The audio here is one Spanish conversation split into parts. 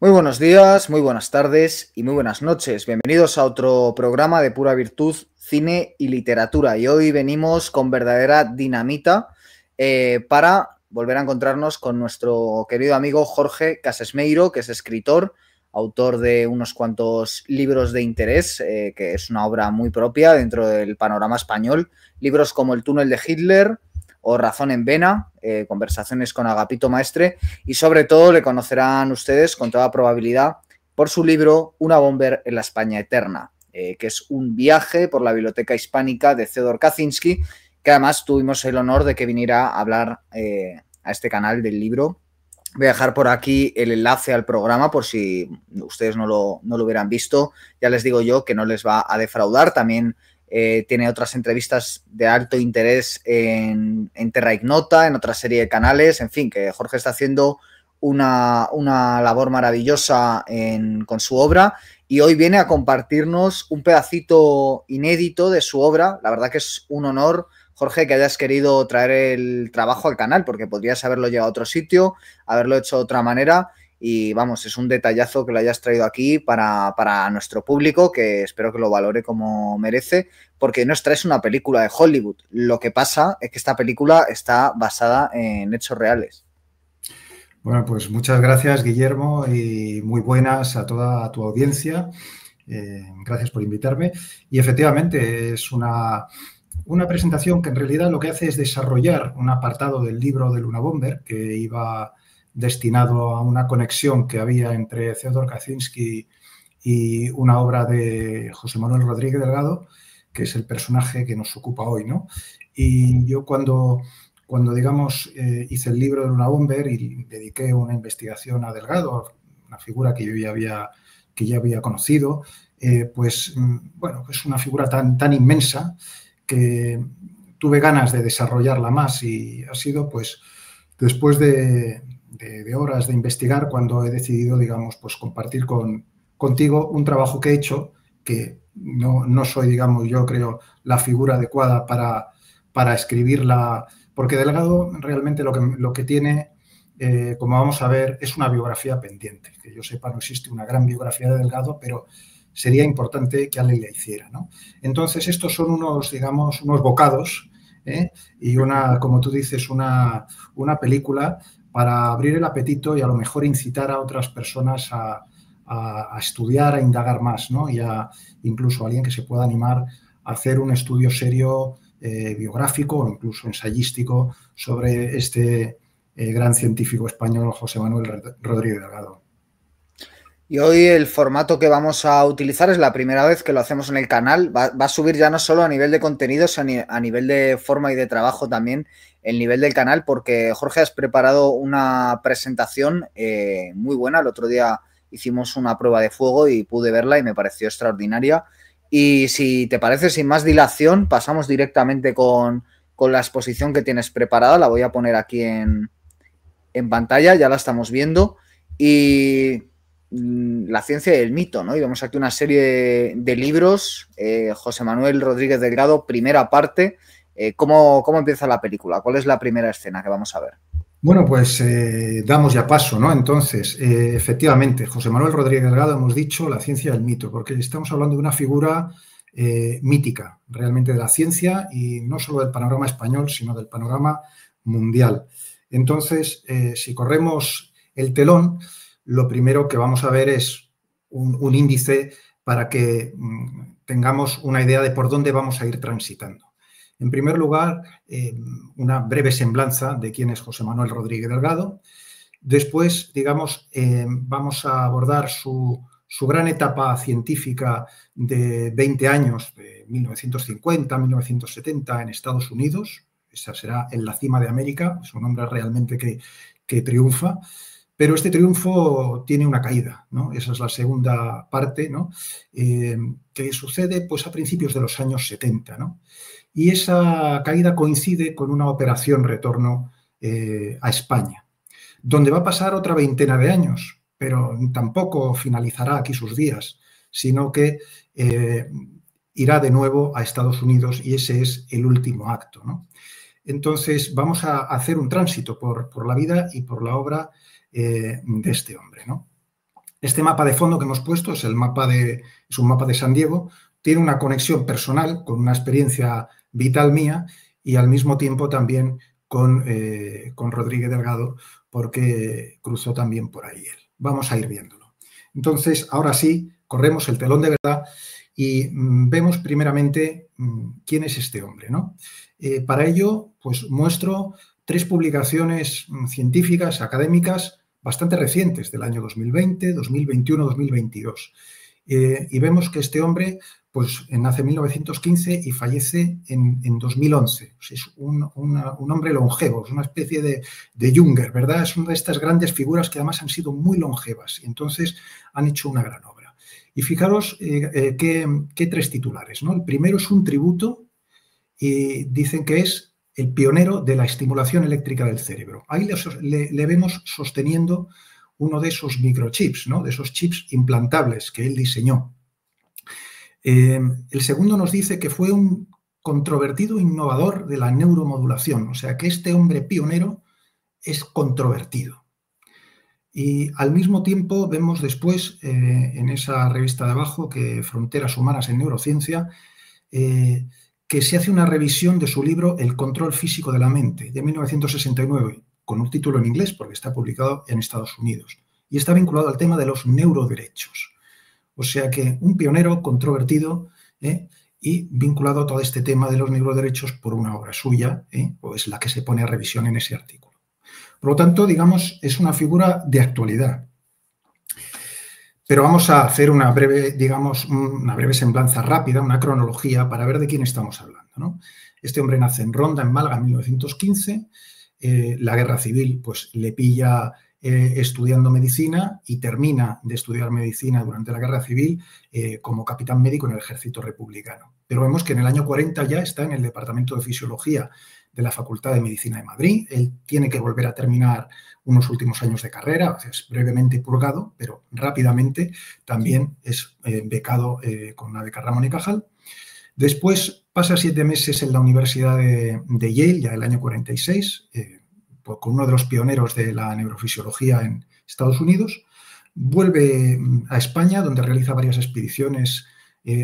Muy buenos días, muy buenas tardes y muy buenas noches. Bienvenidos a otro programa de Pura Virtud, Cine y Literatura. Y hoy venimos con verdadera dinamita para volver a encontrarnos con nuestro querido amigo Jorge Casesmeiro, que es escritor, autor de unos cuantos libros de interés, que es una obra muy propia dentro del panorama español. Libros como El túnel de Hitler o Razón en Vena, conversaciones con Agapito Maestre, y sobre todo le conocerán ustedes con toda probabilidad por su libro Una Bomber en la España Eterna, que es un viaje por la biblioteca hispánica de Theodor Kaczynski, que además tuvimos el honor de que viniera a hablar a este canal del libro. Voy a dejar por aquí el enlace al programa por si ustedes no lo hubieran visto. Ya les digo yo que no les va a defraudar. También tiene otras entrevistas de alto interés en Terra Ignota, en otra serie de canales. En fin, que Jorge está haciendo una labor maravillosa con su obra y hoy viene a compartirnos un pedacito inédito de su obra. La verdad que es un honor, Jorge, que hayas querido traer el trabajo al canal, porque podrías haberlo llevado a otro sitio, haberlo hecho de otra manera. Y vamos, es un detallazo que lo hayas traído aquí para nuestro público, que espero que lo valore como merece, porque no es una película de Hollywood. Lo que pasa es que esta película está basada en hechos reales. Bueno, pues muchas gracias, Guillermo, y muy buenas a toda tu audiencia. Gracias por invitarme. Y efectivamente es una presentación que en realidad lo que hace es desarrollar un apartado del libro de Luna Bomber que iba destinado a una conexión que había entre Theodor Kaczynski y una obra de José Manuel Rodríguez Delgado, que es el personaje que nos ocupa hoy, ¿no? Y yo cuando digamos, hice el libro de Luna Bomber y dediqué una investigación a Delgado, una figura que yo ya había conocido, pues, bueno, es una figura tan inmensa que tuve ganas de desarrollarla más y ha sido, pues, después de horas de investigar cuando he decidido, digamos, pues compartir contigo un trabajo que he hecho que no soy, digamos, yo creo, la figura adecuada para escribirla, porque Delgado realmente lo que tiene, como vamos a ver, es una biografía pendiente. Que yo sepa, no existe una gran biografía de Delgado, pero sería importante que alguien la hiciera, ¿no? Entonces, estos son unos, digamos, unos bocados, y como tú dices, una película para abrir el apetito y a lo mejor incitar a otras personas a estudiar, a indagar más, ¿no? Y incluso a alguien que se pueda animar a hacer un estudio serio biográfico o incluso ensayístico sobre este gran científico español, José Manuel Rodríguez Delgado. Y hoy el formato que vamos a utilizar es la primera vez que lo hacemos en el canal. Va a subir ya no solo a nivel de contenidos, a nivel de forma y de trabajo también el nivel del canal, porque Jorge has preparado una presentación muy buena. El otro día hicimos una prueba de fuego y pude verla y me pareció extraordinaria. Y si te parece, sin más dilación, pasamos directamente con la exposición que tienes preparada. La voy a poner aquí en pantalla, ya la estamos viendo. Y la ciencia y el mito, ¿no? Y vemos aquí una serie de libros, José Manuel Rodríguez Delgado, primera parte. ¿Cómo empieza la película? ¿Cuál es la primera escena que vamos a ver? Bueno, pues damos ya paso, ¿no? Entonces, efectivamente, José Manuel Rodríguez Delgado, hemos dicho la ciencia y el mito, porque estamos hablando de una figura mítica, realmente de la ciencia y no solo del panorama español, sino del panorama mundial. Entonces, si corremos el telón, lo primero que vamos a ver es un índice para que tengamos una idea de por dónde vamos a ir transitando. En primer lugar, una breve semblanza de quién es José Manuel Rodríguez Delgado. Después, digamos, vamos a abordar su gran etapa científica de 20 años, de 1950 a 1970 en Estados Unidos. Esa será En la cima de América, es un hombre realmente que triunfa. Pero este triunfo tiene una caída, ¿no? Esa es la segunda parte, ¿no? Que sucede pues, a principios de los años 70, ¿no? Y esa caída coincide con una operación retorno a España, donde va a pasar otra veintena de años, pero tampoco finalizará aquí sus días, sino que irá de nuevo a Estados Unidos y ese es el último acto, ¿no? Entonces vamos a hacer un tránsito por la vida y por la obra de este hombre, ¿no? Este mapa de fondo que hemos puesto es un mapa de San Diego, tiene una conexión personal con una experiencia vital mía y al mismo tiempo también con Rodríguez Delgado, porque cruzó también por ahí él. Vamos a ir viéndolo. Entonces, ahora sí, corremos el telón de verdad y vemos primeramente quién es este hombre, ¿no? Para ello, pues muestro 3 publicaciones científicas, académicas, bastante recientes, del año 2020, 2021, 2022. Y vemos que este hombre pues, nace en 1915 y fallece en 2011. O sea, es un hombre longevo, es una especie de Jünger, ¿verdad? Es una de estas grandes figuras que además han sido muy longevas y entonces han hecho una gran obra. Y fijaros qué 3 titulares, ¿no? El primero es un tributo y dicen que es el pionero de la estimulación eléctrica del cerebro. Ahí le vemos sosteniendo uno de esos microchips, ¿no? De esos chips implantables que él diseñó. El segundo nos dice que fue un controvertido innovador de la neuromodulación, o sea que este hombre pionero es controvertido. Y al mismo tiempo vemos después en esa revista de abajo, que Fronteras Humanas en Neurociencia, que se hace una revisión de su libro El control físico de la mente, de 1969, con un título en inglés porque está publicado en Estados Unidos. Y está vinculado al tema de los neuroderechos. O sea que un pionero controvertido y vinculado a todo este tema de los neuroderechos por una obra suya, o es la que se pone a revisión en ese artículo. Por lo tanto, digamos, es una figura de actualidad. Pero vamos a hacer una breve, digamos, una breve semblanza rápida, una cronología para ver de quién estamos hablando, ¿no? Este hombre nace en Ronda, en Málaga, en 1915. La guerra civil pues, le pilla estudiando medicina y termina de estudiar medicina durante la guerra civil como capitán médico en el ejército republicano. Pero vemos que en el año 40 ya está en el departamento de fisiología de la Facultad de Medicina de Madrid. Él tiene que volver a terminar unos últimos años de carrera, es brevemente purgado, pero rápidamente también es becado con una beca Ramón y Cajal. Después pasa 7 meses en la Universidad de Yale, ya el año 46, con uno de los pioneros de la neurofisiología en Estados Unidos. Vuelve a España, donde realiza varias expediciones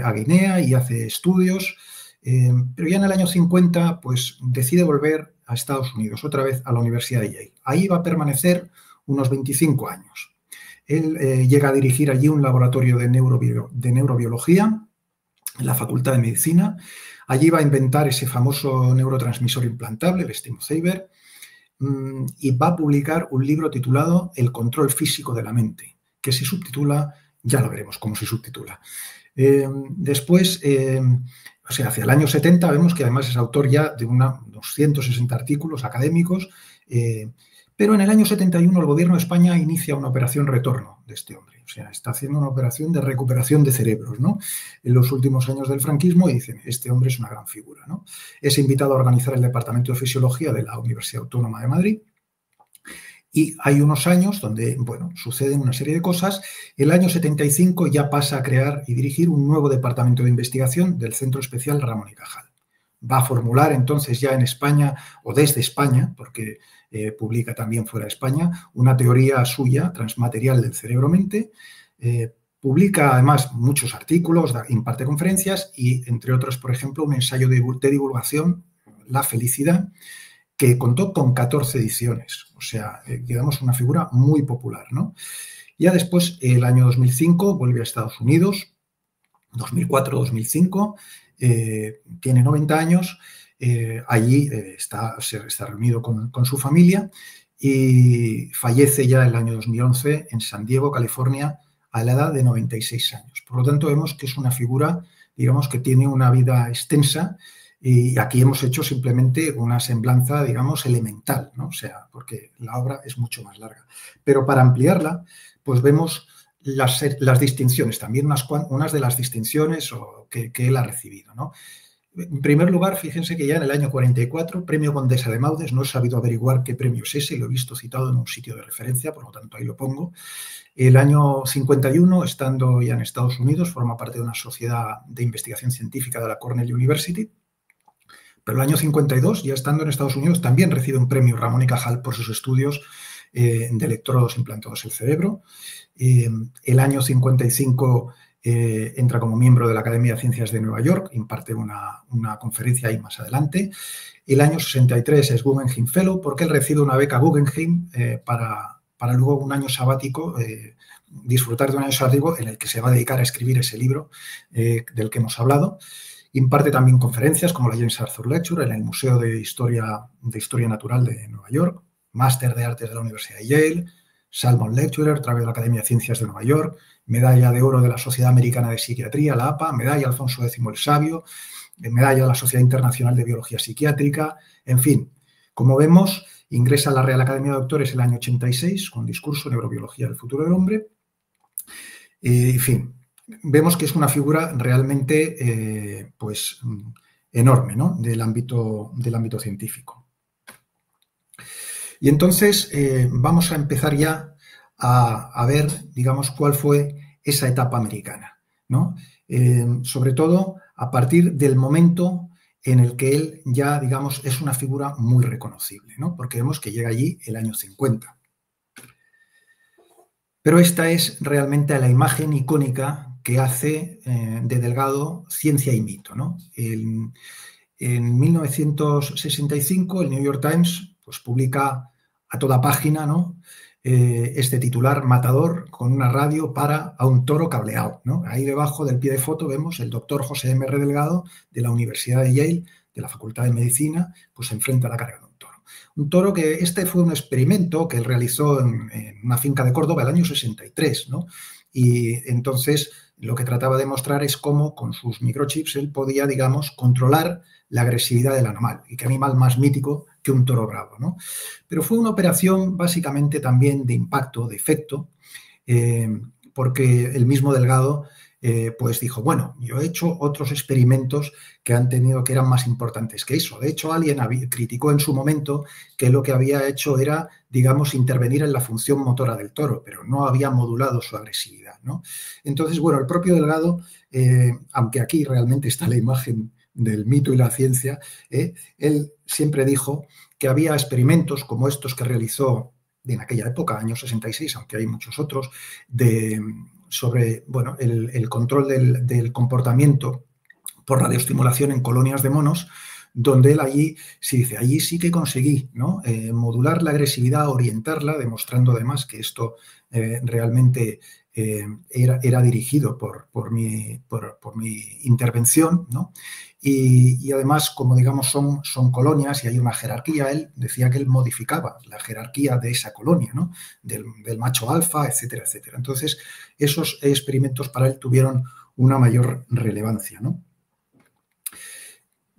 a Guinea y hace estudios. Pero ya en el año 50 pues, decide volver a Estados Unidos, otra vez a la Universidad de Yale. Ahí va a permanecer unos 25 años. Él llega a dirigir allí un laboratorio de neurobiología en la Facultad de Medicina. Allí va a inventar ese famoso neurotransmisor implantable, el Stimulsaver, y va a publicar un libro titulado El control físico de la mente, que se subtitula, ya lo veremos cómo se subtitula. Después, o sea, hacia el año 70 vemos que además es autor ya de unos 160 artículos académicos, pero en el año 71 el gobierno de España inicia una operación retorno de este hombre. O sea, está haciendo una operación de recuperación de cerebros, ¿no? En los últimos años del franquismo y dicen, este hombre es una gran figura, ¿no? Es invitado a organizar el Departamento de Fisiología de la Universidad Autónoma de Madrid. Y hay unos años donde, bueno, suceden una serie de cosas. El año 75 ya pasa a crear y dirigir un nuevo departamento de investigación del Centro Especial Ramón y Cajal. Va a formular entonces ya en España, o desde España, porque publica también fuera de España, una teoría suya, transmaterial del cerebro-mente. Publica además muchos artículos, imparte conferencias y, entre otros, por ejemplo, un ensayo de divulgación, La felicidad, que contó con 14 ediciones, o sea, digamos una figura muy popular, ¿no? Ya después, el año 2005, vuelve a Estados Unidos, 2004-2005, tiene 90 años, allí se está reunido con su familia y fallece ya el año 2011 en San Diego, California, a la edad de 96 años. Por lo tanto, vemos que es una figura, digamos, que tiene una vida extensa. Y aquí hemos hecho simplemente una semblanza, digamos, elemental, ¿no? O sea, porque la obra es mucho más larga. Pero para ampliarla, pues vemos las distinciones, también unas de las distinciones que él ha recibido, ¿no? En primer lugar, fíjense que ya en el año 44, Premio Condesa de Maudes, no he sabido averiguar qué premio es ese, lo he visto citado en un sitio de referencia, por lo tanto ahí lo pongo. El año 51, estando ya en Estados Unidos, forma parte de una sociedad de investigación científica de la Cornell University. Pero el año 52, ya estando en Estados Unidos, también recibe un premio Ramón y Cajal por sus estudios de electrodos implantados en el cerebro. El año 55 entra como miembro de la Academia de Ciencias de Nueva York, imparte una conferencia ahí más adelante. El año 63 es Guggenheim Fellow, porque él recibe una beca Guggenheim para luego un año sabático, disfrutar de un año sabático en el que se va a dedicar a escribir ese libro del que hemos hablado. Imparte también conferencias como la James Arthur Lecture en el Museo de Historia Natural de Nueva York, Máster de Artes de la Universidad de Yale, Salmon Lecturer a través de la Academia de Ciencias de Nueva York, Medalla de Oro de la Sociedad Americana de Psiquiatría, la APA, Medalla Alfonso X el Sabio, Medalla de la Sociedad Internacional de Biología Psiquiátrica, en fin. Como vemos, ingresa a la Real Academia de Doctores el año 86 con discurso Neurobiología del futuro del hombre. En fin, vemos que es una figura realmente pues, enorme, ¿no? del ámbito científico. Y entonces vamos a empezar ya a ver, digamos, cuál fue esa etapa americana, ¿no? Sobre todo a partir del momento en el que él ya, digamos, es una figura muy reconocible, ¿no? Porque vemos que llega allí el año 50. Pero esta es realmente la imagen icónica que hace de Delgado ciencia y mito, ¿no? En 1965 el New York Times pues, publica a toda página, ¿no? Este titular matador con una radio para a un toro cableado, ¿no? Ahí debajo del pie de foto vemos el doctor José M. R. Delgado de la Universidad de Yale, de la Facultad de Medicina, pues se enfrenta a la carga de un toro. Un toro que este fue un experimento que él realizó en una finca de Córdoba el año 63, ¿no? Y entonces lo que trataba de mostrar es cómo con sus microchips él podía, digamos, controlar la agresividad del animal. Y qué animal más mítico que un toro bravo, ¿no? Pero fue una operación básicamente también de impacto, de efecto, porque el mismo Delgado pues dijo, bueno, yo he hecho otros experimentos que eran más importantes que eso. De hecho, alguien criticó en su momento que lo que había hecho era, digamos, intervenir en la función motora del toro, pero no había modulado su agresividad, ¿no? Entonces, bueno, el propio Delgado, aunque aquí realmente está la imagen del mito y la ciencia, él siempre dijo que había experimentos como estos que realizó en aquella época, año 66, aunque hay muchos otros, sobre bueno, el control del comportamiento por radioestimulación en colonias de monos, donde él allí sí que conseguí, ¿no? Modular la agresividad, orientarla, demostrando además que esto realmente era dirigido por mi intervención, ¿no? Y además, como digamos, son colonias y hay una jerarquía, él decía que él modificaba la jerarquía de esa colonia, ¿no? Del macho alfa, etcétera, etcétera. Entonces, esos experimentos para él tuvieron una mayor relevancia, ¿no?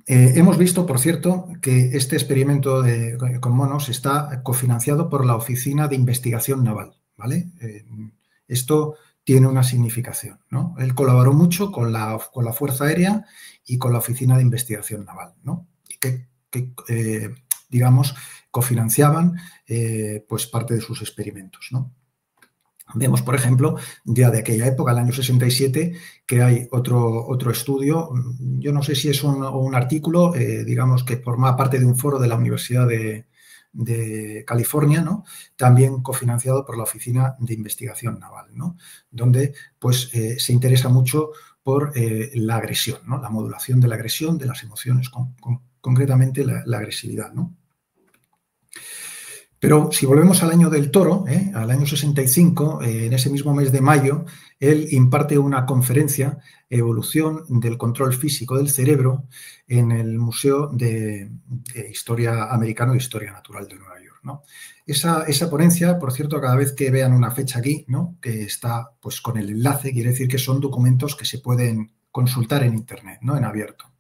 Hemos visto, por cierto, que este experimento con monos está cofinanciado por la Oficina de Investigación Naval, ¿vale? Esto tiene una significación, ¿no? Él colaboró mucho con la Fuerza Aérea y con la Oficina de Investigación Naval, ¿no? Que digamos, cofinanciaban pues parte de sus experimentos, ¿no? Vemos, por ejemplo, ya de aquella época, el año 67, que hay otro estudio, yo no sé si es un artículo, digamos, que forma parte de un foro de la Universidad de California, ¿no? También cofinanciado por la Oficina de Investigación Naval, ¿no? Donde pues, se interesa mucho por la agresión, ¿no? La modulación de la agresión, de las emociones, concretamente la agresividad, ¿no? Pero si volvemos al año del toro, al año 65, en ese mismo mes de mayo, él imparte una conferencia, Evolución del control físico del cerebro, en el Museo de Historia Americano e Historia Natural de Nueva York, ¿no? Esa ponencia, por cierto, cada vez que vean una fecha aquí, ¿no? Que está pues, con el enlace, quiere decir que son documentos que se pueden consultar en Internet, ¿no? En abierto.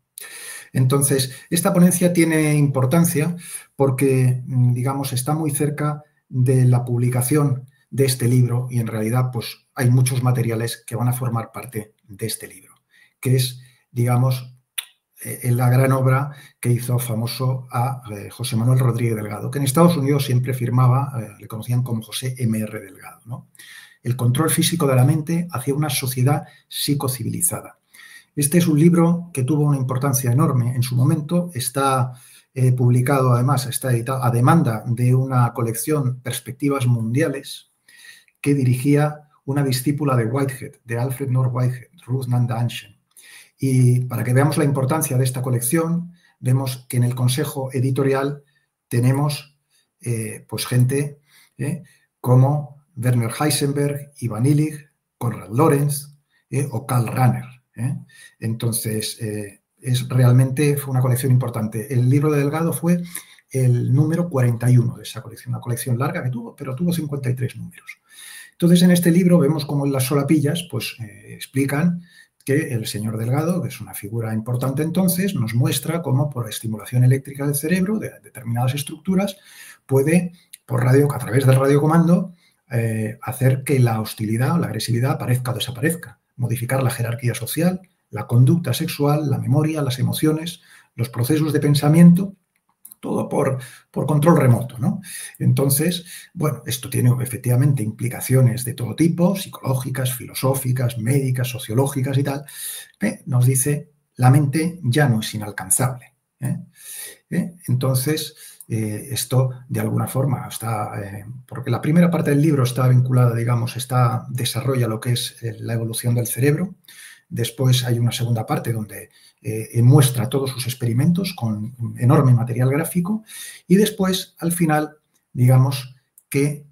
Entonces, esta ponencia tiene importancia porque, digamos, está muy cerca de la publicación de este libro y en realidad pues, hay muchos materiales que van a formar parte de este libro, que es, digamos, la gran obra que hizo famoso a José Manuel Rodríguez Delgado, que en Estados Unidos siempre firmaba, le conocían como José M. R. Delgado, ¿no? El control físico de la mente hacia una sociedad psicocivilizada. Este es un libro que tuvo una importancia enorme en su momento. Está publicado, además, está editado a demanda de una colección Perspectivas Mundiales que dirigía una discípula de Whitehead, de Alfred North Whitehead, Ruth Nanda Anshen. Y para que veamos la importancia de esta colección, vemos que en el consejo editorial tenemos pues gente como Werner Heisenberg, Ivan Illich, Konrad Lorenz o Karl Rahner. Entonces, realmente fue una colección importante. El libro de Delgado fue el número 41 de esa colección, una colección larga que tuvo, pero tuvo 53 números. Entonces, en este libro vemos cómo en las solapillas pues, explican que el señor Delgado, que es una figura importante entonces, nos muestra cómo por estimulación eléctrica del cerebro, de determinadas estructuras, puede, a través del radiocomando, hacer que la hostilidad o la agresividad aparezca o desaparezca, modificar la jerarquía social, la conducta sexual, la memoria, las emociones, los procesos de pensamiento, todo por control remoto, ¿no? Entonces, bueno, esto tiene efectivamente implicaciones de todo tipo, psicológicas, filosóficas, médicas, sociológicas y tal. Nos dice, la mente ya no es inalcanzable. Entonces, esto de alguna forma está, porque la primera parte del libro está vinculada, digamos, desarrolla lo que es la evolución del cerebro. Después hay una segunda parte donde muestra todos sus experimentos con enorme material gráfico y después, al final, digamos que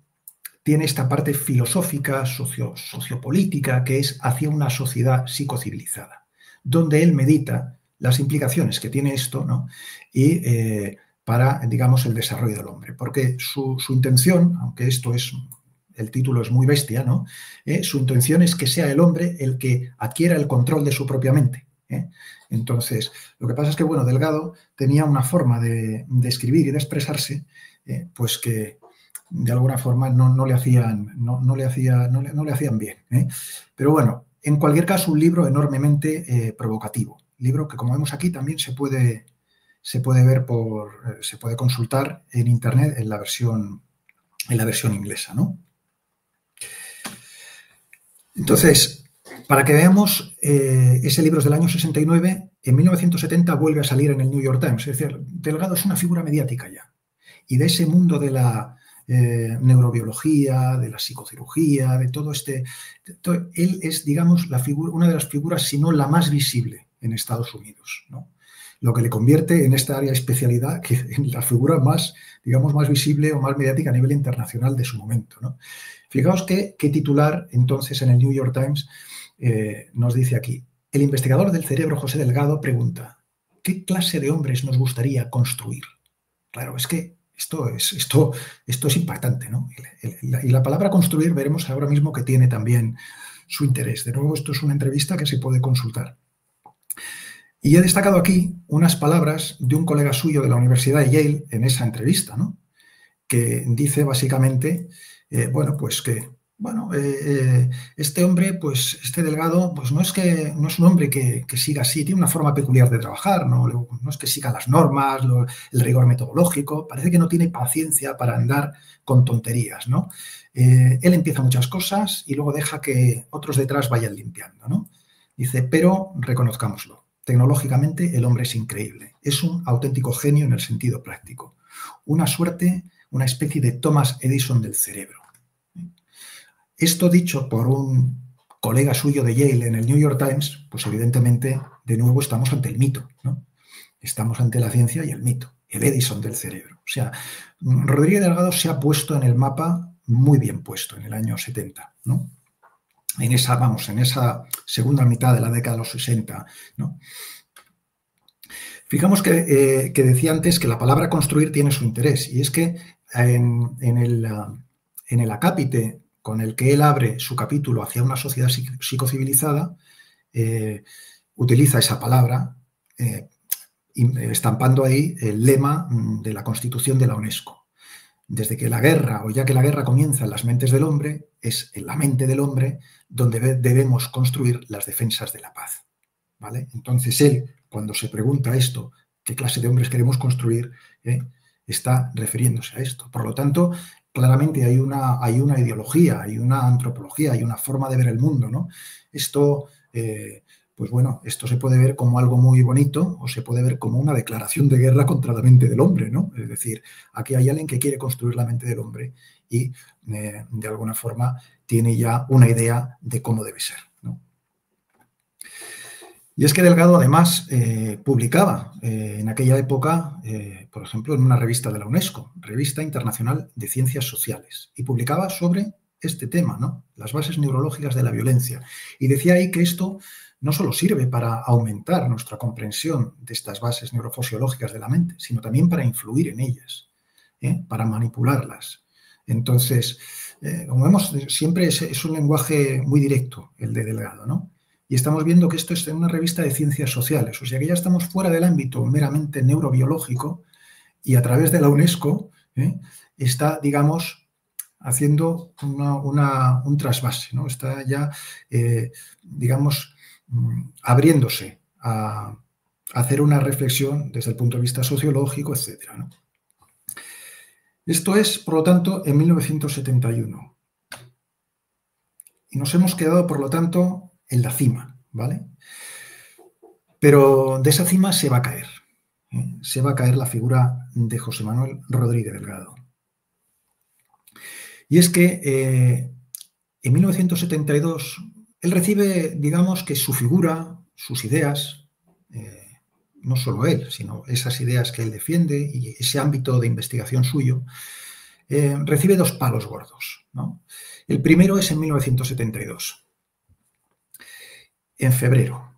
tiene esta parte filosófica, sociopolítica, que es hacia una sociedad psicocivilizada, donde él medita las implicaciones que tiene esto, ¿no? Y para, digamos, el desarrollo del hombre. Porque su intención, aunque el título es muy bestia, ¿no? Su intención es que sea el hombre el que adquiera el control de su propia mente. Entonces, lo que pasa es que, bueno, Delgado tenía una forma de escribir y de expresarse, pues que de alguna forma no le hacían bien. Pero bueno, en cualquier caso, un libro enormemente provocativo. Libro que, como vemos aquí, también se puede ver se puede consultar en internet en la versión inglesa, ¿no? Entonces, para que veamos, ese libro es del año 69, en 1970 vuelve a salir en el New York Times. Es decir, Delgado es una figura mediática ya. Y de ese mundo de la neurobiología, de la psicocirugía, de todo él es, digamos, una de las figuras, si no la más visible en Estados Unidos, ¿no? Lo que le convierte en esta área de especialidad, que en la figura más, digamos, más visible o más mediática a nivel internacional de su momento, ¿no? Fijaos qué titular, entonces, en el New York Times nos dice aquí: el investigador del cerebro José Delgado pregunta, ¿qué clase de hombres nos gustaría construir? Claro, es que esto es impactante, ¿no? Y la palabra construir veremos ahora mismo que tiene también su interés. De nuevo, esto es una entrevista que se puede consultar. Y he destacado aquí unas palabras de un colega suyo de la Universidad de Yale en esa entrevista, ¿no? Que dice básicamente, este hombre, pues este Delgado, pues no es un hombre que siga así, tiene una forma peculiar de trabajar, no es que siga las normas, el rigor metodológico, parece que no tiene paciencia para andar con tonterías, ¿no? Él empieza muchas cosas y luego deja que otros detrás vayan limpiando, ¿no? Dice, pero reconozcámoslo. Tecnológicamente el hombre es increíble, es un auténtico genio en el sentido práctico, una especie de Thomas Edison del cerebro. Esto dicho por un colega suyo de Yale en el New York Times, pues evidentemente de nuevo estamos ante el mito, ¿no? Estamos ante la ciencia y el mito, el Edison del cerebro. O sea, Rodríguez Delgado se ha puesto en el mapa muy bien puesto en el año 70, ¿no? En esa segunda mitad de la década de los 60, ¿no? Fijamos que decía antes que la palabra construir tiene su interés, y es que en el acápite con el que él abre su capítulo hacia una sociedad psicocivilizada, utiliza esa palabra, estampando ahí el lema de la Constitución de la UNESCO. Desde que la guerra, o ya que la guerra comienza en las mentes del hombre, es en la mente del hombre donde debemos construir las defensas de la paz, ¿vale? Entonces él, cuando se pregunta esto, ¿qué clase de hombres queremos construir?, está refiriéndose a esto. Por lo tanto, claramente hay una ideología, hay una antropología, hay una forma de ver el mundo, ¿no? Esto, pues bueno, esto se puede ver como algo muy bonito o se puede ver como una declaración de guerra contra la mente del hombre, ¿no? Es decir, aquí hay alguien que quiere construir la mente del hombre y de alguna forma tiene ya una idea de cómo debe ser, ¿no? Y es que Delgado además publicaba en aquella época, por ejemplo, en una revista de la UNESCO, Revista Internacional de Ciencias Sociales, y publicaba sobre este tema, ¿no? Las bases neurológicas de la violencia. Y decía ahí que esto no solo sirve para aumentar nuestra comprensión de estas bases neurofisiológicas de la mente, sino también para influir en ellas, para manipularlas. Entonces, como vemos, siempre es un lenguaje muy directo el de Delgado, ¿no? Y estamos viendo que esto es en una revista de ciencias sociales, o sea que ya estamos fuera del ámbito meramente neurobiológico y a través de la UNESCO está, digamos, haciendo un trasvase, ¿no? Está ya, digamos, abriéndose a hacer una reflexión desde el punto de vista sociológico, etcétera, ¿no? Esto es, por lo tanto, en 1971. Y nos hemos quedado, por lo tanto, en la cima, ¿vale? Pero de esa cima se va a caer. Se va a caer la figura de José Manuel Rodríguez Delgado. Y es que en 1972 él recibe, digamos, que su figura, sus ideas, no solo él, sino esas ideas que él defiende y ese ámbito de investigación suyo, recibe dos palos gordos, ¿no? El primero es en 1972, en febrero.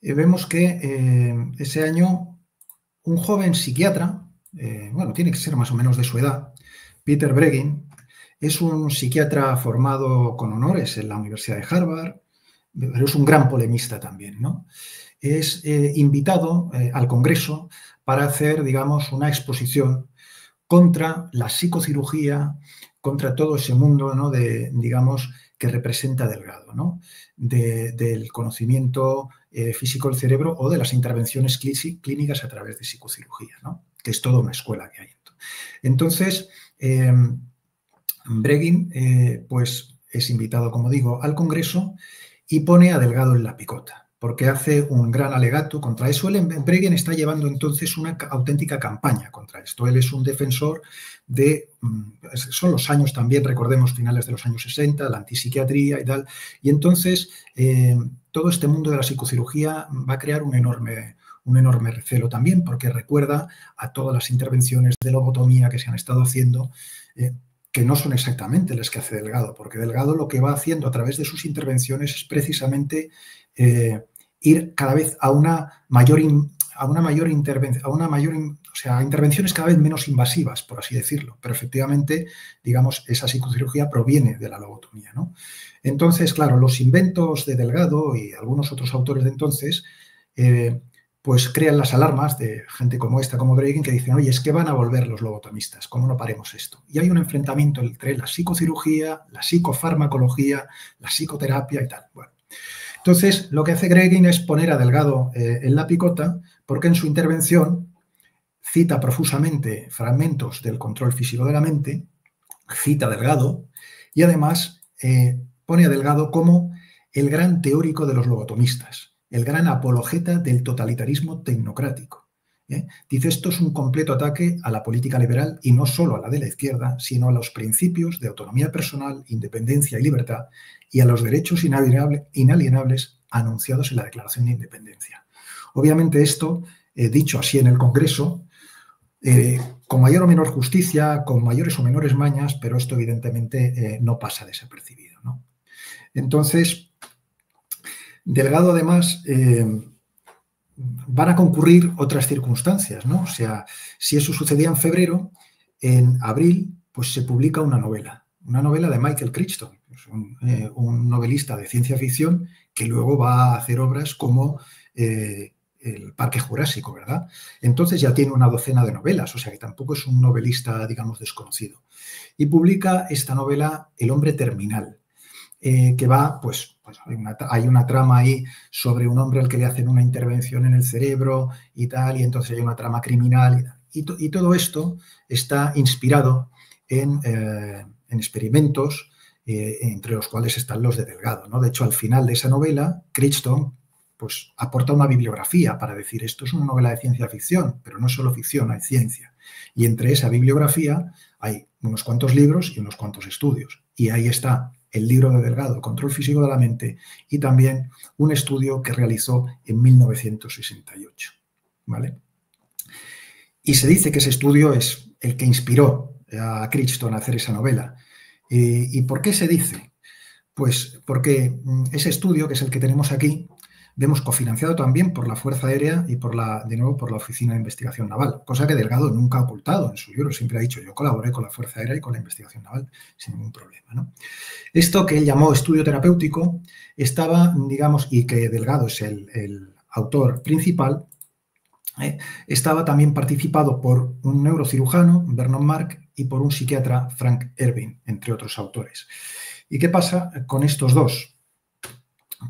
Vemos que ese año un joven psiquiatra, bueno, tiene que ser más o menos de su edad, Peter Breggin, es un psiquiatra formado con honores en la Universidad de Harvard, pero es un gran polemista también, ¿no? Es invitado al Congreso para hacer, digamos, una exposición contra la psicocirugía, contra todo ese mundo, ¿no? Digamos, que representa Delgado, ¿no? Del conocimiento físico del cerebro o de las intervenciones clínicas a través de psicocirugía, ¿no? Que es toda una escuela que hay. Entonces, Breggin, pues es invitado, como digo, al Congreso y pone a Delgado en la picota, porque hace un gran alegato contra eso. Breggin está llevando entonces una auténtica campaña contra esto. Él es un defensor de, son los años también, recordemos, finales de los años 60, la antipsiquiatría y tal, y entonces todo este mundo de la psicocirugía va a crear un enorme recelo también, porque recuerda a todas las intervenciones de lobotomía que se han estado haciendo, que no son exactamente las que hace Delgado, porque Delgado lo que va haciendo a través de sus intervenciones es precisamente ir cada vez a una mayor intervención, o sea, intervenciones cada vez menos invasivas, por así decirlo, pero efectivamente, digamos, esa psicocirugía proviene de la lobotomía, ¿no? Entonces, claro, los inventos de Delgado y algunos otros autores de entonces pues crean las alarmas de gente como esta, como Breggin, que dicen, oye, es que van a volver los lobotomistas, ¿cómo no paremos esto? Y hay un enfrentamiento entre la psicocirugía, la psicofarmacología, la psicoterapia y tal. Bueno, entonces, lo que hace Breggin es poner a Delgado en la picota, porque en su intervención cita profusamente fragmentos del control físico de la mente, cita a Delgado y además pone a Delgado como el gran teórico de los lobotomistas, el gran apologeta del totalitarismo tecnocrático. Dice, esto es un completo ataque a la política liberal y no solo a la de la izquierda, sino a los principios de autonomía personal, independencia y libertad y a los derechos inalienables anunciados en la Declaración de Independencia. Obviamente esto, dicho así en el Congreso, con mayor o menor justicia, con mayores o menores mañas, pero esto evidentemente no pasa desapercibido, ¿no? Entonces, Delgado, además, van a concurrir otras circunstancias, ¿no? O sea, si eso sucedía en febrero, en abril, pues se publica una novela de Michael Crichton, un novelista de ciencia ficción que luego va a hacer obras como El Parque Jurásico, ¿verdad? Entonces ya tiene una docena de novelas, o sea que tampoco es un novelista, digamos, desconocido. Y publica esta novela El hombre terminal, que va, pues hay una trama ahí sobre un hombre al que le hacen una intervención en el cerebro y tal, y entonces hay una trama criminal y todo esto está inspirado en experimentos, entre los cuales están los de Delgado, ¿no? De hecho, al final de esa novela, Crichton, pues aporta una bibliografía para decir esto es una novela de ciencia ficción, pero no es solo ficción, hay ciencia. Y entre esa bibliografía hay unos cuantos libros y unos cuantos estudios. Y ahí está el libro de Delgado, El control físico de la mente, y también un estudio que realizó en 1968. ¿Vale? Y se dice que ese estudio es el que inspiró a Crichton a hacer esa novela. ¿Y por qué se dice? Pues porque ese estudio, que es el que tenemos aquí, vemos cofinanciado también por la Fuerza Aérea y de nuevo por la Oficina de Investigación Naval, cosa que Delgado nunca ha ocultado en su libro, siempre ha dicho, yo colaboré con la Fuerza Aérea y con la Investigación Naval sin ningún problema, ¿no? Esto que él llamó estudio terapéutico estaba, digamos, y que Delgado es el autor principal, estaba también participado por un neurocirujano, Vernon Mark, y por un psiquiatra, Frank Ervin, entre otros autores. ¿Y qué pasa con estos dos?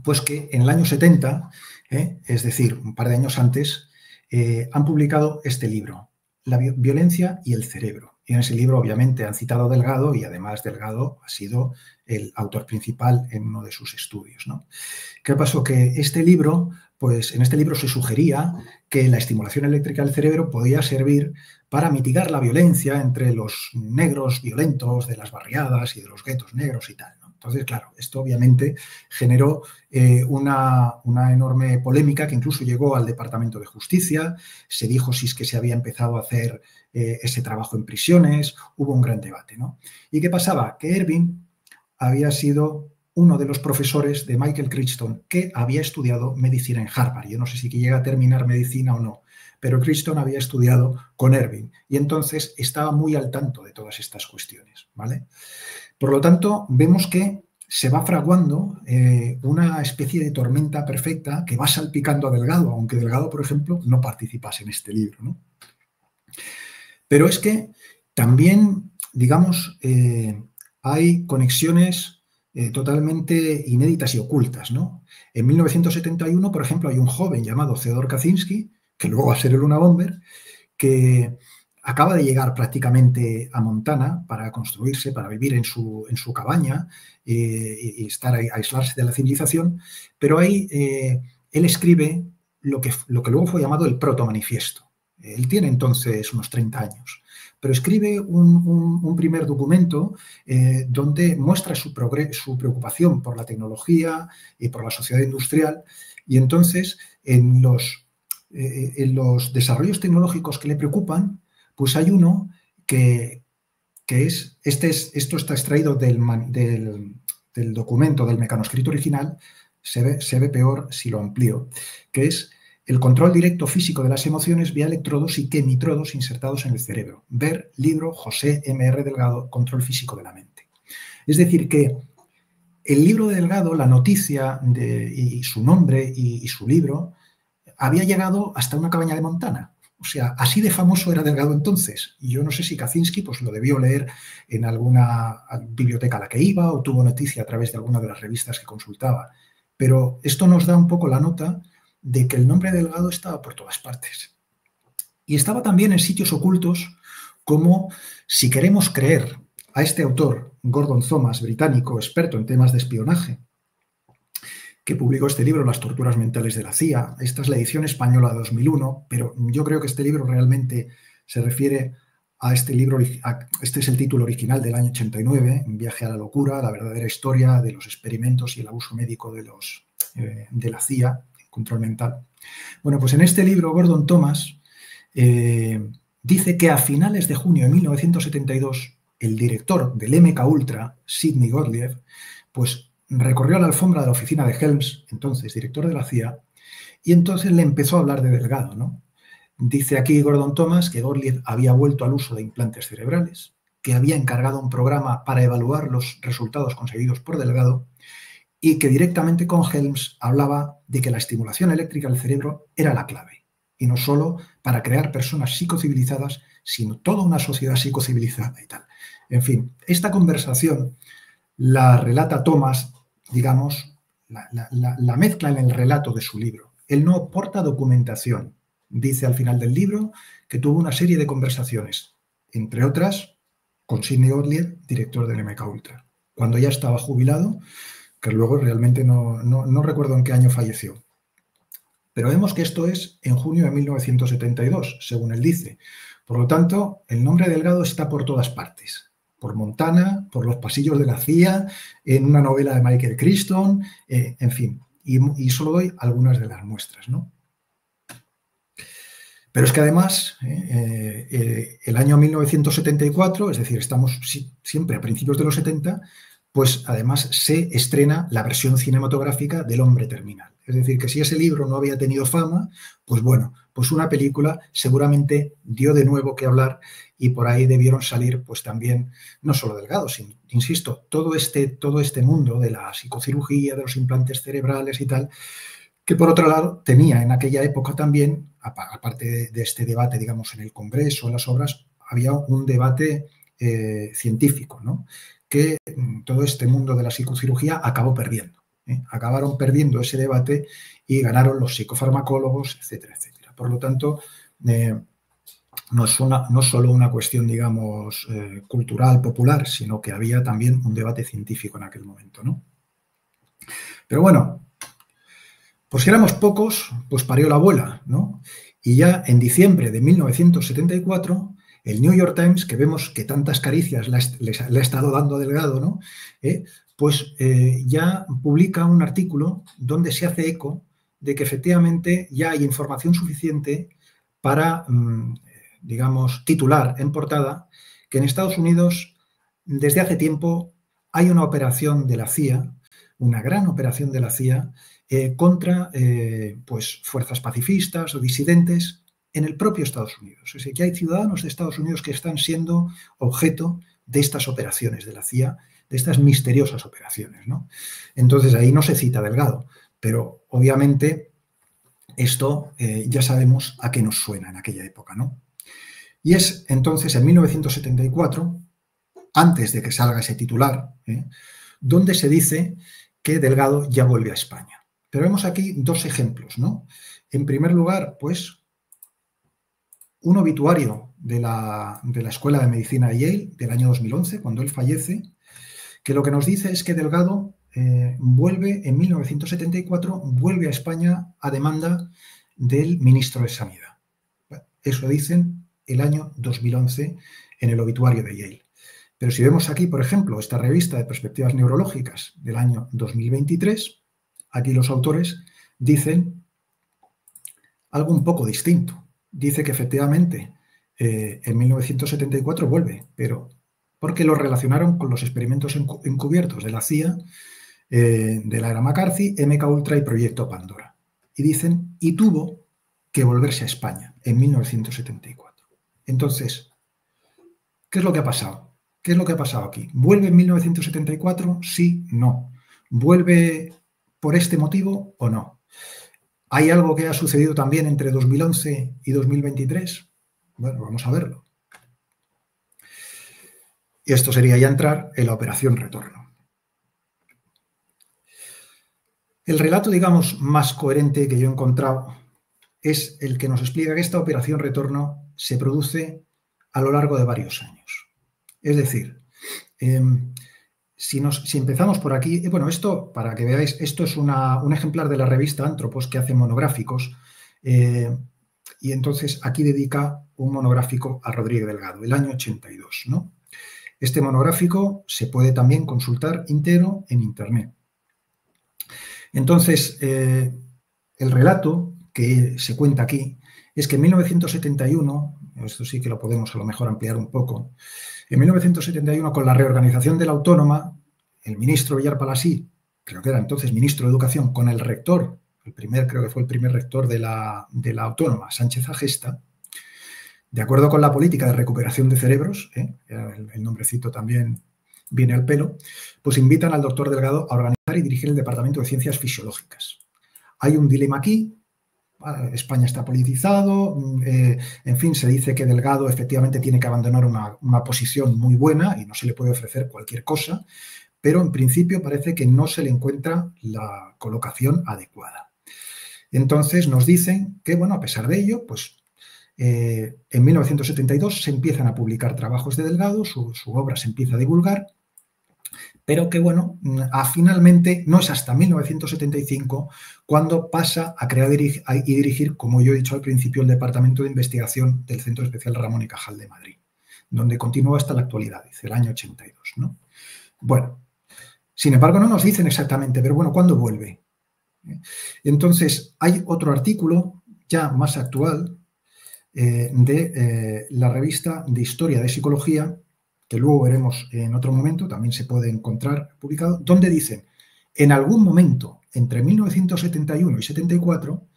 Pues que en el año 70, es decir, un par de años antes, han publicado este libro, La violencia y el cerebro. Y en ese libro, obviamente, han citado a Delgado y además Delgado ha sido el autor principal en uno de sus estudios, ¿no? ¿Qué pasó? Que este libro, pues en este libro se sugería que la estimulación eléctrica del cerebro podía servir para mitigar la violencia entre los negros violentos de las barriadas y de los guetos negros y tal, ¿no? Entonces, claro, esto obviamente generó una enorme polémica que incluso llegó al Departamento de Justicia. Se dijo si es que se había empezado a hacer ese trabajo en prisiones. Hubo un gran debate, ¿no? ¿Y qué pasaba? Que Ervin había sido uno de los profesores de Michael Crichton que había estudiado medicina en Harvard. Yo no sé si llega a terminar medicina o no, pero Crichton había estudiado con Ervin y entonces estaba muy al tanto de todas estas cuestiones, ¿vale? Por lo tanto, vemos que se va fraguando una especie de tormenta perfecta que va salpicando a Delgado, aunque Delgado, por ejemplo, no participase en este libro, ¿no? Pero es que también, digamos, hay conexiones totalmente inéditas y ocultas, ¿no? En 1971, por ejemplo, hay un joven llamado Theodor Kaczynski, que luego va a ser el Una Bomber, que acaba de llegar prácticamente a Montana para construirse, para vivir en su cabaña y estar ahí, aislarse de la civilización, pero ahí él escribe lo que luego fue llamado el proto-manifiesto. Él tiene entonces unos 30 años, pero escribe un primer documento donde muestra su preocupación por la tecnología y por la sociedad industrial, y entonces en los desarrollos tecnológicos que le preocupan, pues hay uno que es, esto está extraído del documento, del mecanoscrito original, se ve peor si lo amplío, que es el control directo físico de las emociones vía electrodos y quemitrodos insertados en el cerebro. Ver libro José M.R. Delgado, Control físico de la mente. Es decir, que el libro de Delgado, la noticia y su nombre y su libro, había llegado hasta una cabaña de Montana. O sea, así de famoso era Delgado entonces. Y yo no sé si Kaczynski pues, lo debió leer en alguna biblioteca a la que iba o tuvo noticia a través de alguna de las revistas que consultaba. Pero esto nos da un poco la nota de que el nombre de Delgado estaba por todas partes. Y estaba también en sitios ocultos como, si queremos creer a este autor, Gordon Thomas, británico, experto en temas de espionaje, que publicó este libro, Las torturas mentales de la CIA. Esta es la edición española de 2001, pero yo creo que este libro realmente se refiere a este libro, este es el título original del año 89, Un viaje a la locura, la verdadera historia de los experimentos y el abuso médico de la CIA, control mental. Bueno, pues en este libro Gordon Thomas dice que a finales de junio de 1972 el director del MK Ultra, Sidney Gottlieb, pues recorrió la alfombra de la oficina de Helms, entonces director de la CIA, y entonces le empezó a hablar de Delgado, ¿no? Dice aquí Gordon Thomas que Gottlieb había vuelto al uso de implantes cerebrales, que había encargado un programa para evaluar los resultados conseguidos por Delgado y que directamente con Helms hablaba de que la estimulación eléctrica del cerebro era la clave, y no solo para crear personas psicocivilizadas, sino toda una sociedad psicocivilizada y tal. En fin, esta conversación la relata Thomas, digamos, la mezcla en el relato de su libro. Él no aporta documentación. Dice al final del libro que tuvo una serie de conversaciones, entre otras con Sidney Gottlieb, director del MK Ultra, cuando ya estaba jubilado, que luego realmente no recuerdo en qué año falleció. Pero vemos que esto es en junio de 1972, según él dice. Por lo tanto, el nombre Delgado está por todas partes. Por Montana, por los pasillos de la CIA, en una novela de Michael Crichton, en fin. Y solo doy algunas de las muestras, ¿no? Pero es que además, el año 1974, es decir, estamos siempre a principios de los 70, pues además se estrena la versión cinematográfica del Hombre Terminal. Es decir, que si ese libro no había tenido fama, pues bueno, pues una película seguramente dio de nuevo que hablar y por ahí debieron salir pues también, no solo Delgado, sino, insisto, todo este mundo de la psicocirugía, de los implantes cerebrales y tal, que por otro lado tenía en aquella época también, aparte de este debate, digamos, en el Congreso, en las obras, había un debate científico, ¿no? Que todo este mundo de la psicocirugía acabó perdiendo. Acabaron perdiendo ese debate y ganaron los psicofarmacólogos, etcétera, etcétera. Por lo tanto, no es solo una cuestión, digamos, cultural, popular, sino que había también un debate científico en aquel momento, ¿no? Pero bueno, pues si éramos pocos, pues parió la abuela, ¿no? Y ya en diciembre de 1974, el New York Times, que vemos que tantas caricias le ha estado dando a Delgado, ¿no? Ya publica un artículo donde se hace eco de que efectivamente ya hay información suficiente para, digamos, titular en portada que en Estados Unidos desde hace tiempo hay una operación de la CIA, una gran operación de la CIA, contra pues, fuerzas pacifistas o disidentes en el propio Estados Unidos. Es decir, que hay ciudadanos de Estados Unidos que están siendo objeto de estas operaciones de la CIA, de estas misteriosas operaciones, ¿no? Entonces, ahí no se cita Delgado, pero obviamente esto ya sabemos a qué nos suena en aquella época, ¿no? Y es entonces en 1974, antes de que salga ese titular, donde se dice que Delgado ya vuelve a España. Pero vemos aquí dos ejemplos, ¿no? En primer lugar, pues, un obituario de la Escuela de Medicina de Yale del año 2011, cuando él fallece, que lo que nos dice es que Delgado vuelve en 1974, vuelve a España a demanda del ministro de Sanidad. Eso dicen el año 2011 en el obituario de Yale. Pero si vemos aquí, por ejemplo, esta revista de perspectivas neurológicas del año 2023, aquí los autores dicen algo un poco distinto. Dice que efectivamente en 1974 vuelve, pero porque lo relacionaron con los experimentos encubiertos de la CIA, de la era McCarthy, MK Ultra y Proyecto Pandora. Y dicen, y tuvo que volverse a España en 1974. Entonces, ¿qué es lo que ha pasado? ¿Qué es lo que ha pasado aquí? ¿Vuelve en 1974? Sí, no. ¿Vuelve por este motivo o no? ¿Hay algo que ha sucedido también entre 2011 y 2023? Bueno, vamos a verlo. Y esto sería ya entrar en la operación retorno. El relato, digamos, más coherente que yo he encontrado es el que nos explica que esta operación retorno se produce a lo largo de varios años. Es decir, si empezamos por aquí, bueno, esto, para que veáis, esto es un ejemplar de la revista Antropos que hace monográficos, y entonces aquí dedica un monográfico a Rodríguez Delgado, el año 82, ¿no? Este monográfico se puede también consultar entero en Internet. Entonces, el relato que se cuenta aquí es que en 1971, esto sí que lo podemos a lo mejor ampliar un poco, en 1971, con la reorganización de la Autónoma, el ministro Villar Palasí, creo que era entonces ministro de Educación, con el rector, creo que fue el primer rector de la Autónoma, Sánchez Agesta, de acuerdo con la política de recuperación de cerebros, el nombrecito también viene al pelo, pues invitan al doctor Delgado a organizar y dirigir el Departamento de Ciencias Fisiológicas. Hay un dilema aquí. España está politizado, en fin, se dice que Delgado efectivamente tiene que abandonar una posición muy buena y no se le puede ofrecer cualquier cosa, pero en principio parece que no se le encuentra la colocación adecuada. Entonces nos dicen que, bueno, a pesar de ello, pues en 1972 se empiezan a publicar trabajos de Delgado, su obra se empieza a divulgar, pero que, bueno, finalmente no es hasta 1975 cuando pasa a crear y dirigir, como yo he dicho al principio, el Departamento de Investigación del Centro Especial Ramón y Cajal de Madrid, donde continúa hasta la actualidad, dice el año 82, ¿no? Bueno, sin embargo, no nos dicen exactamente, pero bueno, ¿cuándo vuelve? Entonces, hay otro artículo ya más actual de la revista de Historia de Psicología, que luego veremos en otro momento, también se puede encontrar publicado, donde dicen, en algún momento entre 1971 y 74,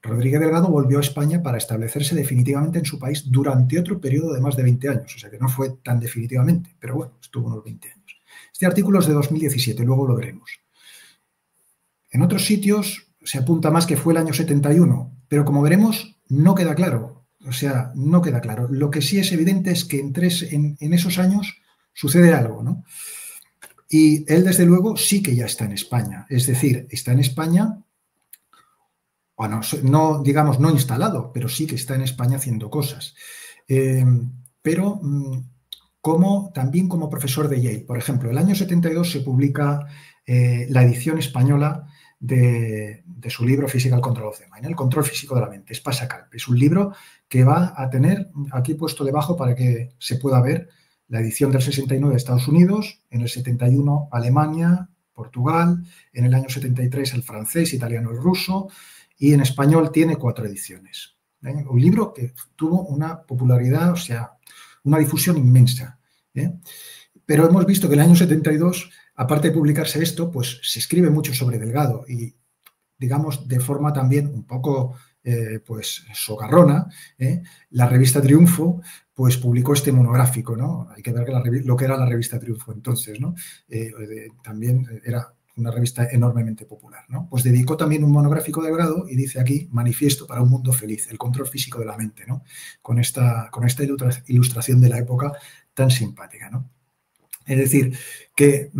Rodríguez Delgado volvió a España para establecerse definitivamente en su país durante otro periodo de más de 20 años, o sea que no fue tan definitivamente, pero bueno, estuvo unos 20 años. Este artículo es de 2017, luego lo veremos. En otros sitios se apunta más que fue el año 71, pero como veremos, no queda claro. O sea, no queda claro. Lo que sí es evidente es que en esos años sucede algo, ¿no? Y él, desde luego, sí que ya está en España. Es decir, está en España, bueno, no, digamos, no instalado, pero sí que está en España haciendo cosas. Pero también como profesor de Yale. Por ejemplo, el año 72 se publica la edición española de su libro Physical Control of the Mind, el control físico de la mente. Es Pasacalp. Es un libro que va a tener aquí puesto debajo para que se pueda ver la edición del 69 de Estados Unidos, en el 71 Alemania, Portugal, en el año 73 el francés, italiano y ruso, y en español tiene 4 ediciones. Un libro que tuvo una popularidad, o sea, una difusión inmensa. Pero hemos visto que en el año 72, aparte de publicarse esto, pues se escribe mucho sobre Delgado y, digamos, de forma también un poco pues socarrona, la revista Triunfo pues publicó este monográfico, ¿no? Hay que ver lo que era la revista Triunfo entonces, ¿no? También era una revista enormemente popular, ¿no? Pues dedicó también un monográfico a Delgado y dice aquí, Manifiesto para un mundo feliz, el control físico de la mente, ¿no? Con esta ilustración de la época tan simpática, ¿no? Es decir, que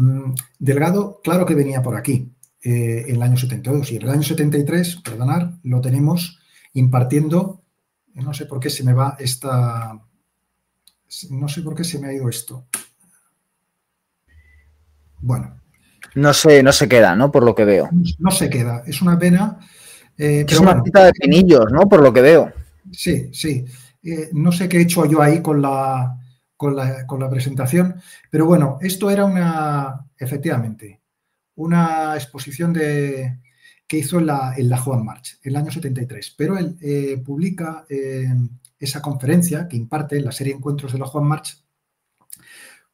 Delgado, claro que venía por aquí en el año 72 y en el año 73, perdonad, lo tenemos impartiendo, no sé por qué se me va no sé por qué se me ha ido esto. Bueno. No se queda, ¿no? Por lo que veo. No se queda, es una pena. Es pero una cita de pinillos, ¿no? Por lo que veo. Sí, sí. No sé qué he hecho yo ahí con la presentación, pero bueno, esto era efectivamente, una exposición que hizo en la Joan March, en el año 73, pero él publica esa conferencia que imparte en la serie de encuentros de la Joan March,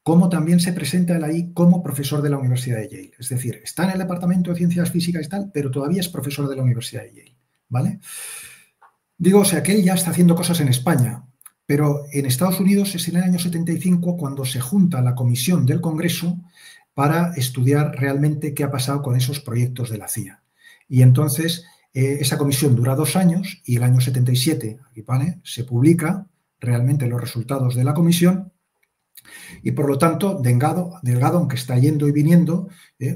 como también se presenta él ahí como profesor de la Universidad de Yale. Es decir, está en el Departamento de Ciencias Físicas y tal, pero todavía es profesor de la Universidad de Yale, ¿vale? Digo, o sea, que él ya está haciendo cosas en España, pero en Estados Unidos es en el año 75 cuando se junta la comisión del Congreso para estudiar realmente qué ha pasado con esos proyectos de la CIA. Y entonces esa comisión dura 2 años y el año 77, aquí pone, se publica realmente los resultados de la comisión y por lo tanto Delgado, aunque está yendo y viniendo,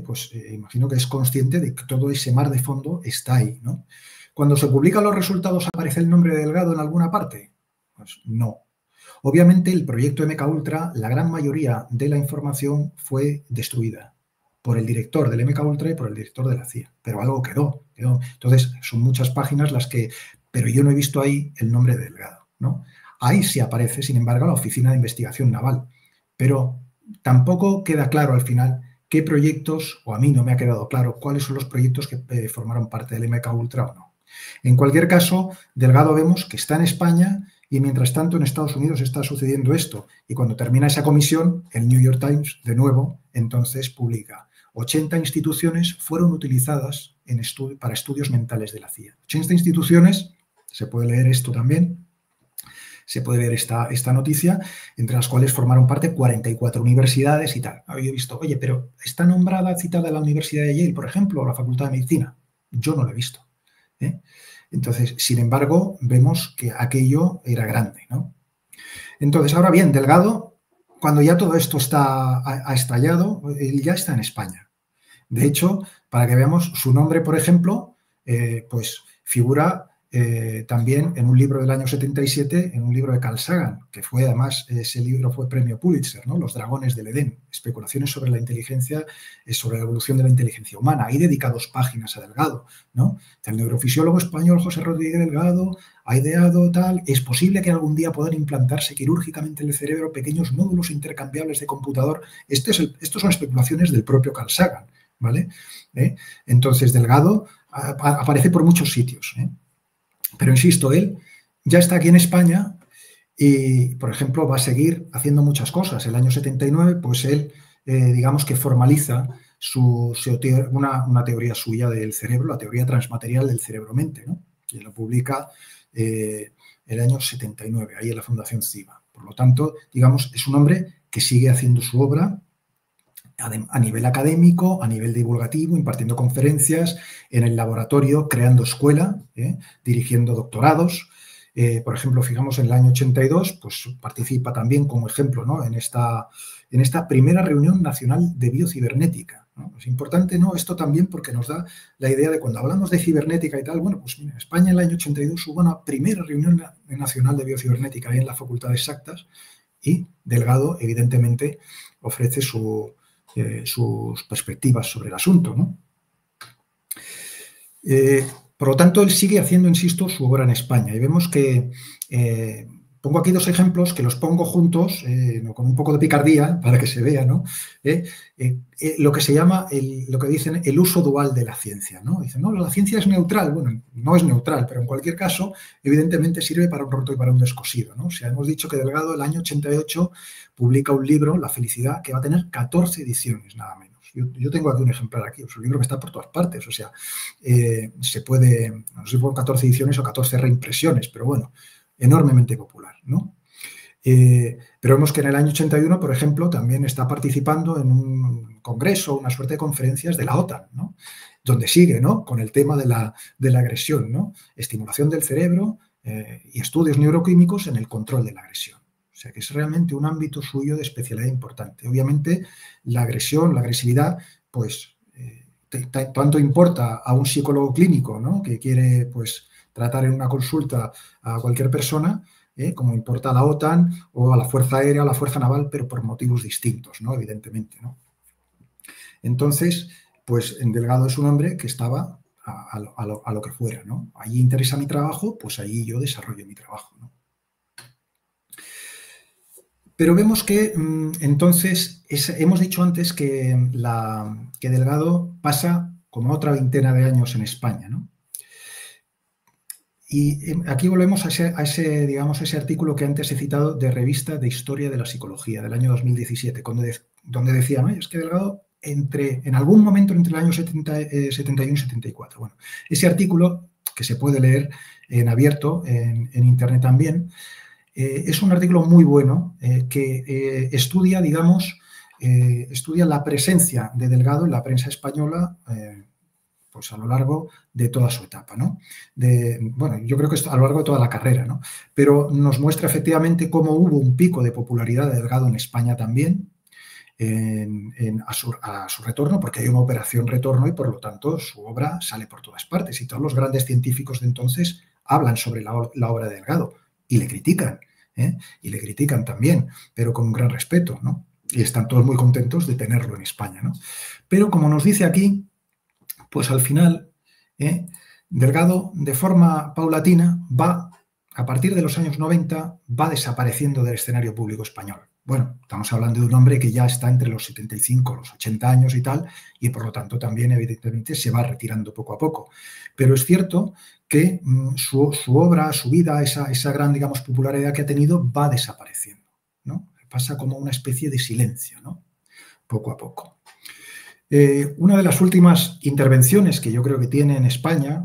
pues imagino que es consciente de que todo ese mar de fondo está ahí, ¿no? Cuando se publican los resultados, ¿aparece el nombre de Delgado en alguna parte? Pues no. Obviamente el proyecto MKUltra, la gran mayoría de la información fue destruida por el director del MKUltra y por el director de la CIA, pero algo quedó. Entonces, son muchas páginas las que... Pero yo no he visto ahí el nombre de Delgado, ¿no? Ahí sí aparece, sin embargo, la Oficina de Investigación Naval, pero tampoco queda claro al final qué proyectos, o a mí no me ha quedado claro cuáles son los proyectos que formaron parte del MKUltra o no. En cualquier caso, Delgado vemos que está en España y mientras tanto en Estados Unidos está sucediendo esto. Y cuando termina esa comisión, el New York Times, de nuevo, entonces publica 80 instituciones fueron utilizadas para estudios mentales de la CIA. 80 instituciones, se puede leer esto también, se puede ver esta noticia, entre las cuales formaron parte 44 universidades y tal. Yo he visto, oye, pero ¿está nombrada, citada la Universidad de Yale, por ejemplo, o la Facultad de Medicina? Yo no lo he visto. Entonces, sin embargo, vemos que aquello era grande, ¿no? Entonces, ahora bien, Delgado, cuando ya todo esto ha estallado, él ya está en España. De hecho, para que veamos, su nombre, por ejemplo, pues figura también en un libro del año 77, en un libro de Carl Sagan, que fue además, ese libro fue premio Pulitzer, ¿no? Los dragones del Edén, especulaciones sobre la inteligencia, sobre la evolución de la inteligencia humana. Ahí dedica 2 páginas a Delgado, ¿no? El neurofisiólogo español José Rodríguez Delgado ha ideado tal, es posible que algún día puedan implantarse quirúrgicamente en el cerebro pequeños nódulos intercambiables de computador. Estos son especulaciones del propio Carl Sagan, ¿vale? Entonces, Delgado aparece por muchos sitios, Pero insisto, él ya está aquí en España y, por ejemplo, va a seguir haciendo muchas cosas. El año 79, pues él, digamos que formaliza una teoría suya del cerebro, la teoría transmaterial del cerebro-mente, ¿no? Y lo publica el año 79, ahí en la Fundación CIBA. Por lo tanto, digamos, es un hombre que sigue haciendo su obra a nivel académico, a nivel divulgativo, impartiendo conferencias en el laboratorio, creando escuela, dirigiendo doctorados. Por ejemplo, fijamos en el año 82, pues participa también como ejemplo, ¿no? en esta primera reunión nacional de biocibernética, ¿no? Es importante, ¿no? Esto también porque nos da la idea de cuando hablamos de cibernética y tal, bueno, pues mira, España en el año 82 hubo una primera reunión nacional de biocibernética ahí en la Facultad de Exactas y Delgado, evidentemente, ofrece sus perspectivas sobre el asunto, ¿no? Por lo tanto, él sigue haciendo, insisto, su obra en España. Y vemos que, pongo aquí 2 ejemplos que los pongo juntos, con un poco de picardía, para que se vea, ¿no? Lo que se llama, lo que dicen, el uso dual de la ciencia, ¿no? Dicen, no, la ciencia es neutral. Bueno, no es neutral, pero en cualquier caso, evidentemente sirve para un roto y para un descosido, ¿no? O sea, hemos dicho que Delgado, el año 88, publica un libro, La felicidad, que va a tener 14 ediciones, nada menos. Yo tengo aquí un ejemplar aquí, es un libro que está por todas partes, o sea, se puede, no sé si por 14 ediciones o 14 reimpresiones, pero bueno, enormemente popular, ¿no? Pero vemos que en el año 81, por ejemplo, también está participando en un congreso, una suerte de conferencias de la OTAN, ¿no? Donde sigue, ¿no? Con el tema de la agresión, ¿no? Estimulación del cerebro y estudios neuroquímicos en el control de la agresión. O sea, que es realmente un ámbito suyo de especialidad importante. Obviamente, la agresión, la agresividad, pues, tanto importa a un psicólogo clínico, ¿no? Que quiere, pues, tratar en una consulta a cualquier persona, como importa a la OTAN o a la Fuerza Aérea o a la Fuerza Naval, pero por motivos distintos, ¿no? Evidentemente, ¿no? Entonces, pues, Delgado es un hombre que estaba a lo que fuera, ¿no? Allí interesa mi trabajo, pues allí yo desarrollo mi trabajo, ¿no? Pero vemos que, entonces, hemos dicho antes que Delgado pasa como otra veintena de años en España, ¿no? Y aquí volvemos a ese, digamos, ese artículo que antes he citado de Revista de Historia de la Psicología del año 2017, donde decía, ¿no? Es que Delgado en algún momento entre el año 71 y 74. Bueno, ese artículo, que se puede leer en abierto en Internet también, es un artículo muy bueno que estudia, digamos, estudia la presencia de Delgado en la prensa española pues a lo largo de toda su etapa, ¿no? Bueno, yo creo que es a lo largo de toda la carrera, ¿no? Pero nos muestra efectivamente cómo hubo un pico de popularidad de Delgado en España también a su retorno, porque hay una operación retorno y por lo tanto su obra sale por todas partes y todos los grandes científicos de entonces hablan sobre la obra de Delgado y le critican, y le critican también, pero con un gran respeto, ¿no? Y están todos muy contentos de tenerlo en España, ¿no? Pero como nos dice aquí, pues al final, Delgado, de forma paulatina, a partir de los años 90, va desapareciendo del escenario público español. Bueno, estamos hablando de un hombre que ya está entre los 75, los 80 años y tal, y por lo tanto también, evidentemente, se va retirando poco a poco. Pero es cierto que su obra, su vida, esa gran, digamos, popularidad que ha tenido, va desapareciendo, ¿no? Pasa como una especie de silencio, ¿no? Poco a poco. Una de las últimas intervenciones que yo creo que tiene en España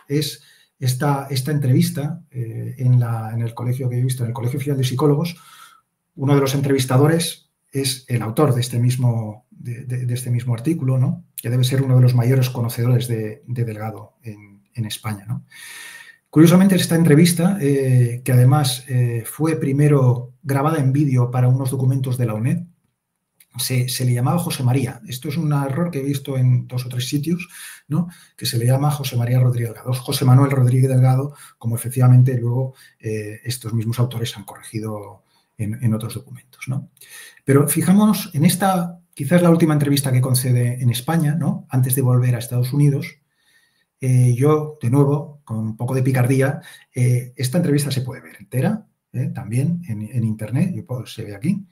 es esta entrevista en el colegio que he visto, en el Colegio Oficial de Psicólogos. Uno de los entrevistadores es el autor de este mismo artículo, ¿no? Que debe ser uno de los mayores conocedores de Delgado en España, ¿no? Curiosamente, esta entrevista, que además fue primero grabada en vídeo para unos documentos de la UNED, se le llamaba José María. Esto es un error que he visto en 2 o 3 sitios, ¿no? Que se le llama José María Rodríguez Delgado, José Manuel Rodríguez Delgado, como efectivamente luego estos mismos autores han corregido en otros documentos, ¿no? Pero fijámonos en esta, quizás la última entrevista que concede en España, ¿no? Antes de volver a Estados Unidos. Yo, de nuevo, con un poco de picardía, esta entrevista se puede ver entera, también en internet, se ve aquí,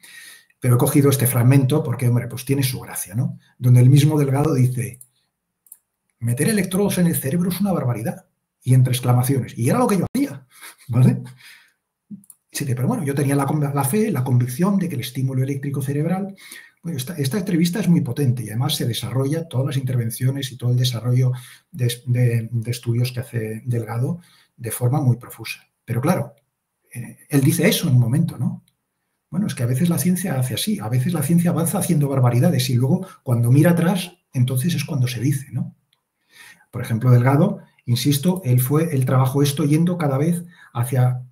pero he cogido este fragmento porque, hombre, pues tiene su gracia, ¿no? Donde el mismo Delgado dice, meter electrodos en el cerebro es una barbaridad, y entre exclamaciones, y era lo que yo hacía, ¿vale? Pero bueno, yo tenía la fe, la convicción de que el estímulo eléctrico cerebral. Bueno, esta entrevista es muy potente y además se desarrolla todas las intervenciones y todo el desarrollo de estudios que hace Delgado de forma muy profusa. Pero claro, él dice eso en un momento, ¿no? Bueno, es que a veces la ciencia hace así, a veces la ciencia avanza haciendo barbaridades y luego cuando mira atrás, entonces es cuando se dice, ¿no? Por ejemplo, Delgado, insisto, él trabajó esto yendo cada vez hacia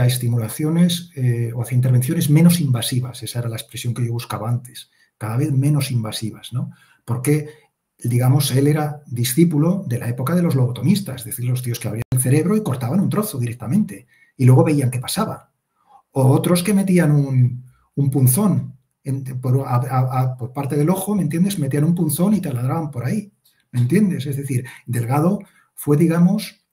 estimulaciones o hacia intervenciones menos invasivas. Esa era la expresión que yo buscaba antes. Cada vez menos invasivas, ¿no? Porque, digamos, él era discípulo de la época de los lobotomistas, es decir, los tíos que abrían el cerebro y cortaban un trozo directamente y luego veían qué pasaba. O otros que metían un punzón por parte del ojo, ¿me entiendes? Metían un punzón y te ladraban por ahí, ¿me entiendes? Es decir, Delgado fue, digamos,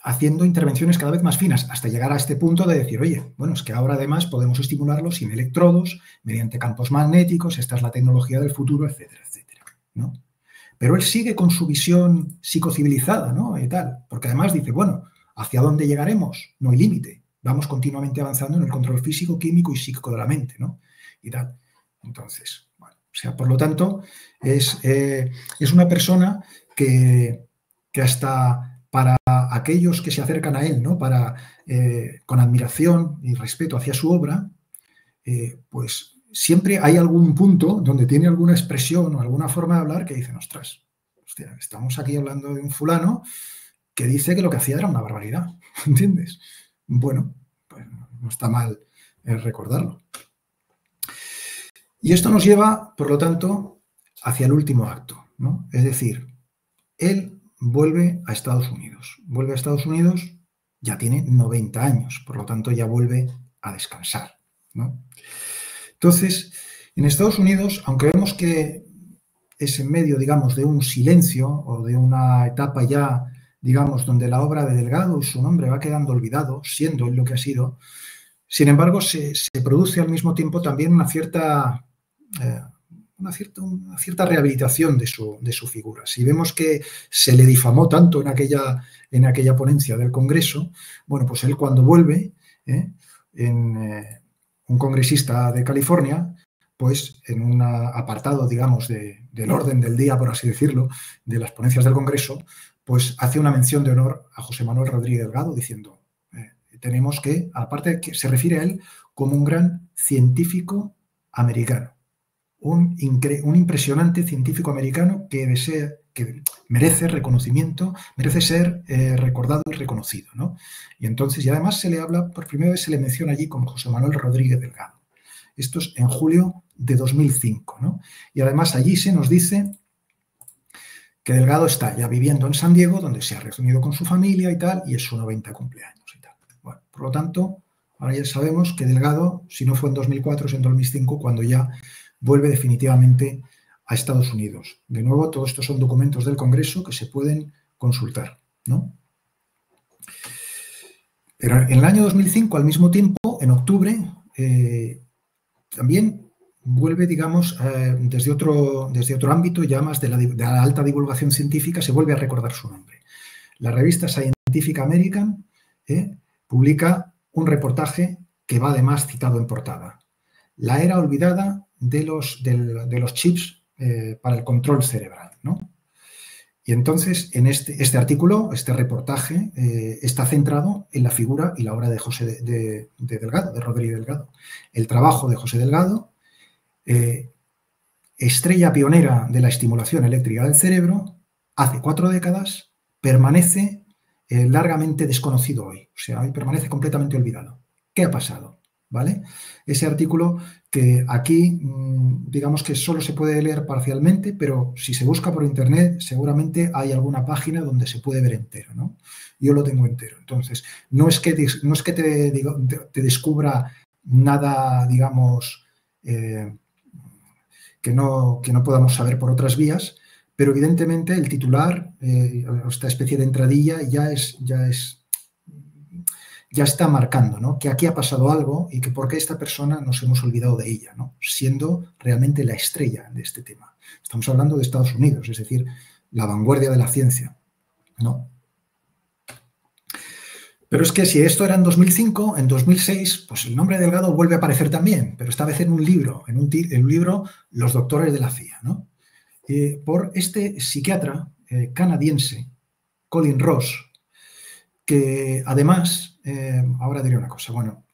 haciendo intervenciones cada vez más finas, hasta llegar a este punto de decir, oye, bueno, es que ahora además podemos estimularlo sin electrodos, mediante campos magnéticos, esta es la tecnología del futuro, etcétera, etcétera, ¿no? Pero él sigue con su visión psicocivilizada, ¿no? Y tal, porque además dice, bueno, ¿hacia dónde llegaremos? No hay límite, vamos continuamente avanzando en el control físico, químico y psíquico de la mente, ¿no? Y tal. Entonces, bueno, o sea, por lo tanto, es una persona que hasta para aquellos que se acercan a él, ¿no? Con admiración y respeto hacia su obra, pues siempre hay algún punto donde tiene alguna expresión o alguna forma de hablar que dicen, ostras, hostia, estamos aquí hablando de un fulano que dice que lo que hacía era una barbaridad, ¿entiendes? Bueno, pues no está mal recordarlo. Y esto nos lleva, por lo tanto, hacia el último acto, ¿no? Es decir, él vuelve a Estados Unidos. Vuelve a Estados Unidos, ya tiene 90 años, por lo tanto ya vuelve a descansar, ¿no? Entonces, en Estados Unidos, aunque vemos que es en medio, digamos, de un silencio o de una etapa ya, digamos, donde la obra de Delgado y su nombre va quedando olvidado, siendo él lo que ha sido, sin embargo, se produce al mismo tiempo también una cierta rehabilitación de su figura. Si vemos que se le difamó tanto en aquella ponencia del Congreso, bueno, pues él cuando vuelve, un congresista de California, pues en un apartado, digamos, del orden del día, por así decirlo, de las ponencias del Congreso, pues hace una mención de honor a José Manuel Rodríguez Delgado diciendo, tenemos que, aparte que se refiere a él como un gran científico americano. Un impresionante científico americano que merece reconocimiento, merece ser recordado y reconocido, ¿no? Y entonces, y además se le habla, por primera vez se le menciona allí como José Manuel Rodríguez Delgado. Esto es en julio de 2005, ¿no? Y además allí se nos dice que Delgado está ya viviendo en San Diego, donde se ha reunido con su familia y tal, y es su 90 cumpleaños y tal. Bueno, por lo tanto, ahora ya sabemos que Delgado, si no fue en 2004, es en 2005, cuando ya vuelve definitivamente a Estados Unidos. De nuevo, todos estos son documentos del Congreso que se pueden consultar, ¿no? Pero en el año 2005, al mismo tiempo, en octubre, también vuelve, digamos, desde otro ámbito, ya más de la alta divulgación científica, se vuelve a recordar su nombre. La revista Scientific American publica un reportaje que va además citado en portada. La era olvidada de los chips para el control cerebral, ¿no? Y entonces, en este artículo, este reportaje, está centrado en la figura y la obra de Delgado, de Rodríguez Delgado. El trabajo de José Delgado, estrella pionera de la estimulación eléctrica del cerebro, hace 4 décadas, permanece largamente desconocido hoy. O sea, hoy permanece completamente olvidado. ¿Qué ha pasado? ¿vale? Ese artículo que aquí, digamos que solo se puede leer parcialmente, pero si se busca por internet, seguramente hay alguna página donde se puede ver entero, ¿no? Yo lo tengo entero. Entonces, no es que te descubra nada, digamos, que no podamos saber por otras vías, pero evidentemente el titular, esta especie de entradilla, ya está marcando, ¿no?, que aquí ha pasado algo y que por qué esta persona nos hemos olvidado de ella, ¿no?, siendo realmente la estrella de este tema. Estamos hablando de Estados Unidos, es decir, la vanguardia de la ciencia, ¿no? Pero es que si esto era en 2005, en 2006, pues el nombre Delgado vuelve a aparecer también, pero esta vez en un libro, en un libro Los doctores de la CIA, ¿no? Por este psiquiatra canadiense, Colin Ross, que además, ahora diré una cosa, bueno,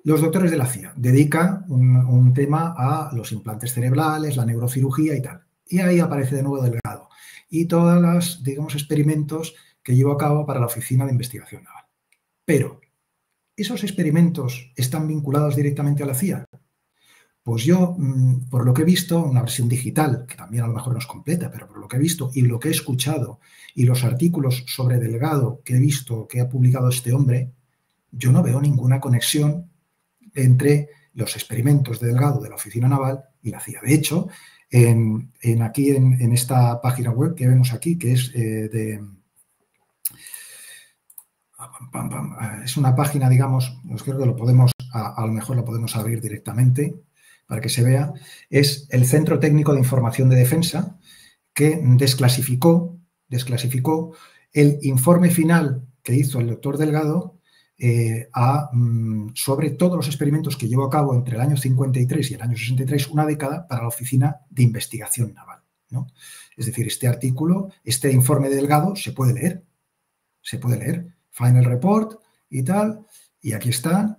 los doctores de la CIA dedican un tema a los implantes cerebrales, la neurocirugía y tal. Y ahí aparece de nuevo Delgado. Y todos los, digamos, experimentos que llevó a cabo para la Oficina de Investigación Naval. Pero, ¿esos experimentos están vinculados directamente a la CIA? Pues yo, por lo que he visto, una versión digital, que también a lo mejor no es completa, pero por lo que he visto y lo que he escuchado y los artículos sobre Delgado que he visto, que ha publicado este hombre, yo no veo ninguna conexión entre los experimentos de Delgado de la Oficina Naval y la CIA. De hecho, aquí en esta página web que vemos aquí, que es es una página, digamos, creo que lo podemos, a lo mejor lo podemos abrir directamente para que se vea, es el Centro Técnico de Información de Defensa, que desclasificó el informe final que hizo el doctor Delgado sobre todos los experimentos que llevó a cabo entre el año 53 y el año 63, una década, para la Oficina de Investigación Naval, ¿no? Es decir, este artículo, este informe de Delgado se puede leer, Final Report y tal, y aquí está,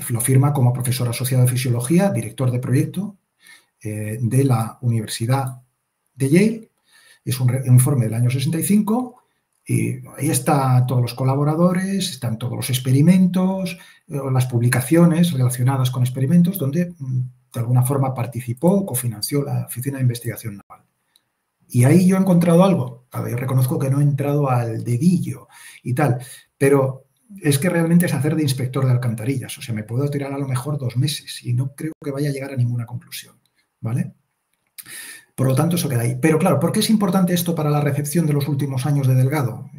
lo firma como profesor asociado de Fisiología, director de proyecto de la Universidad de Yale. Es un informe del año 65 y ahí están todos los colaboradores, están todos los experimentos, las publicaciones relacionadas con experimentos donde de alguna forma participó o cofinanció la Oficina de Investigación Naval. Y ahí yo he encontrado algo. A ver, reconozco que no he entrado al dedillo y tal, pero es que realmente es hacer de inspector de alcantarillas. O sea, me puedo tirar a lo mejor 2 meses y no creo que vaya a llegar a ninguna conclusión, ¿vale? Por lo tanto, eso queda ahí. Pero claro, ¿por qué es importante esto para la recepción de los últimos años de Delgado?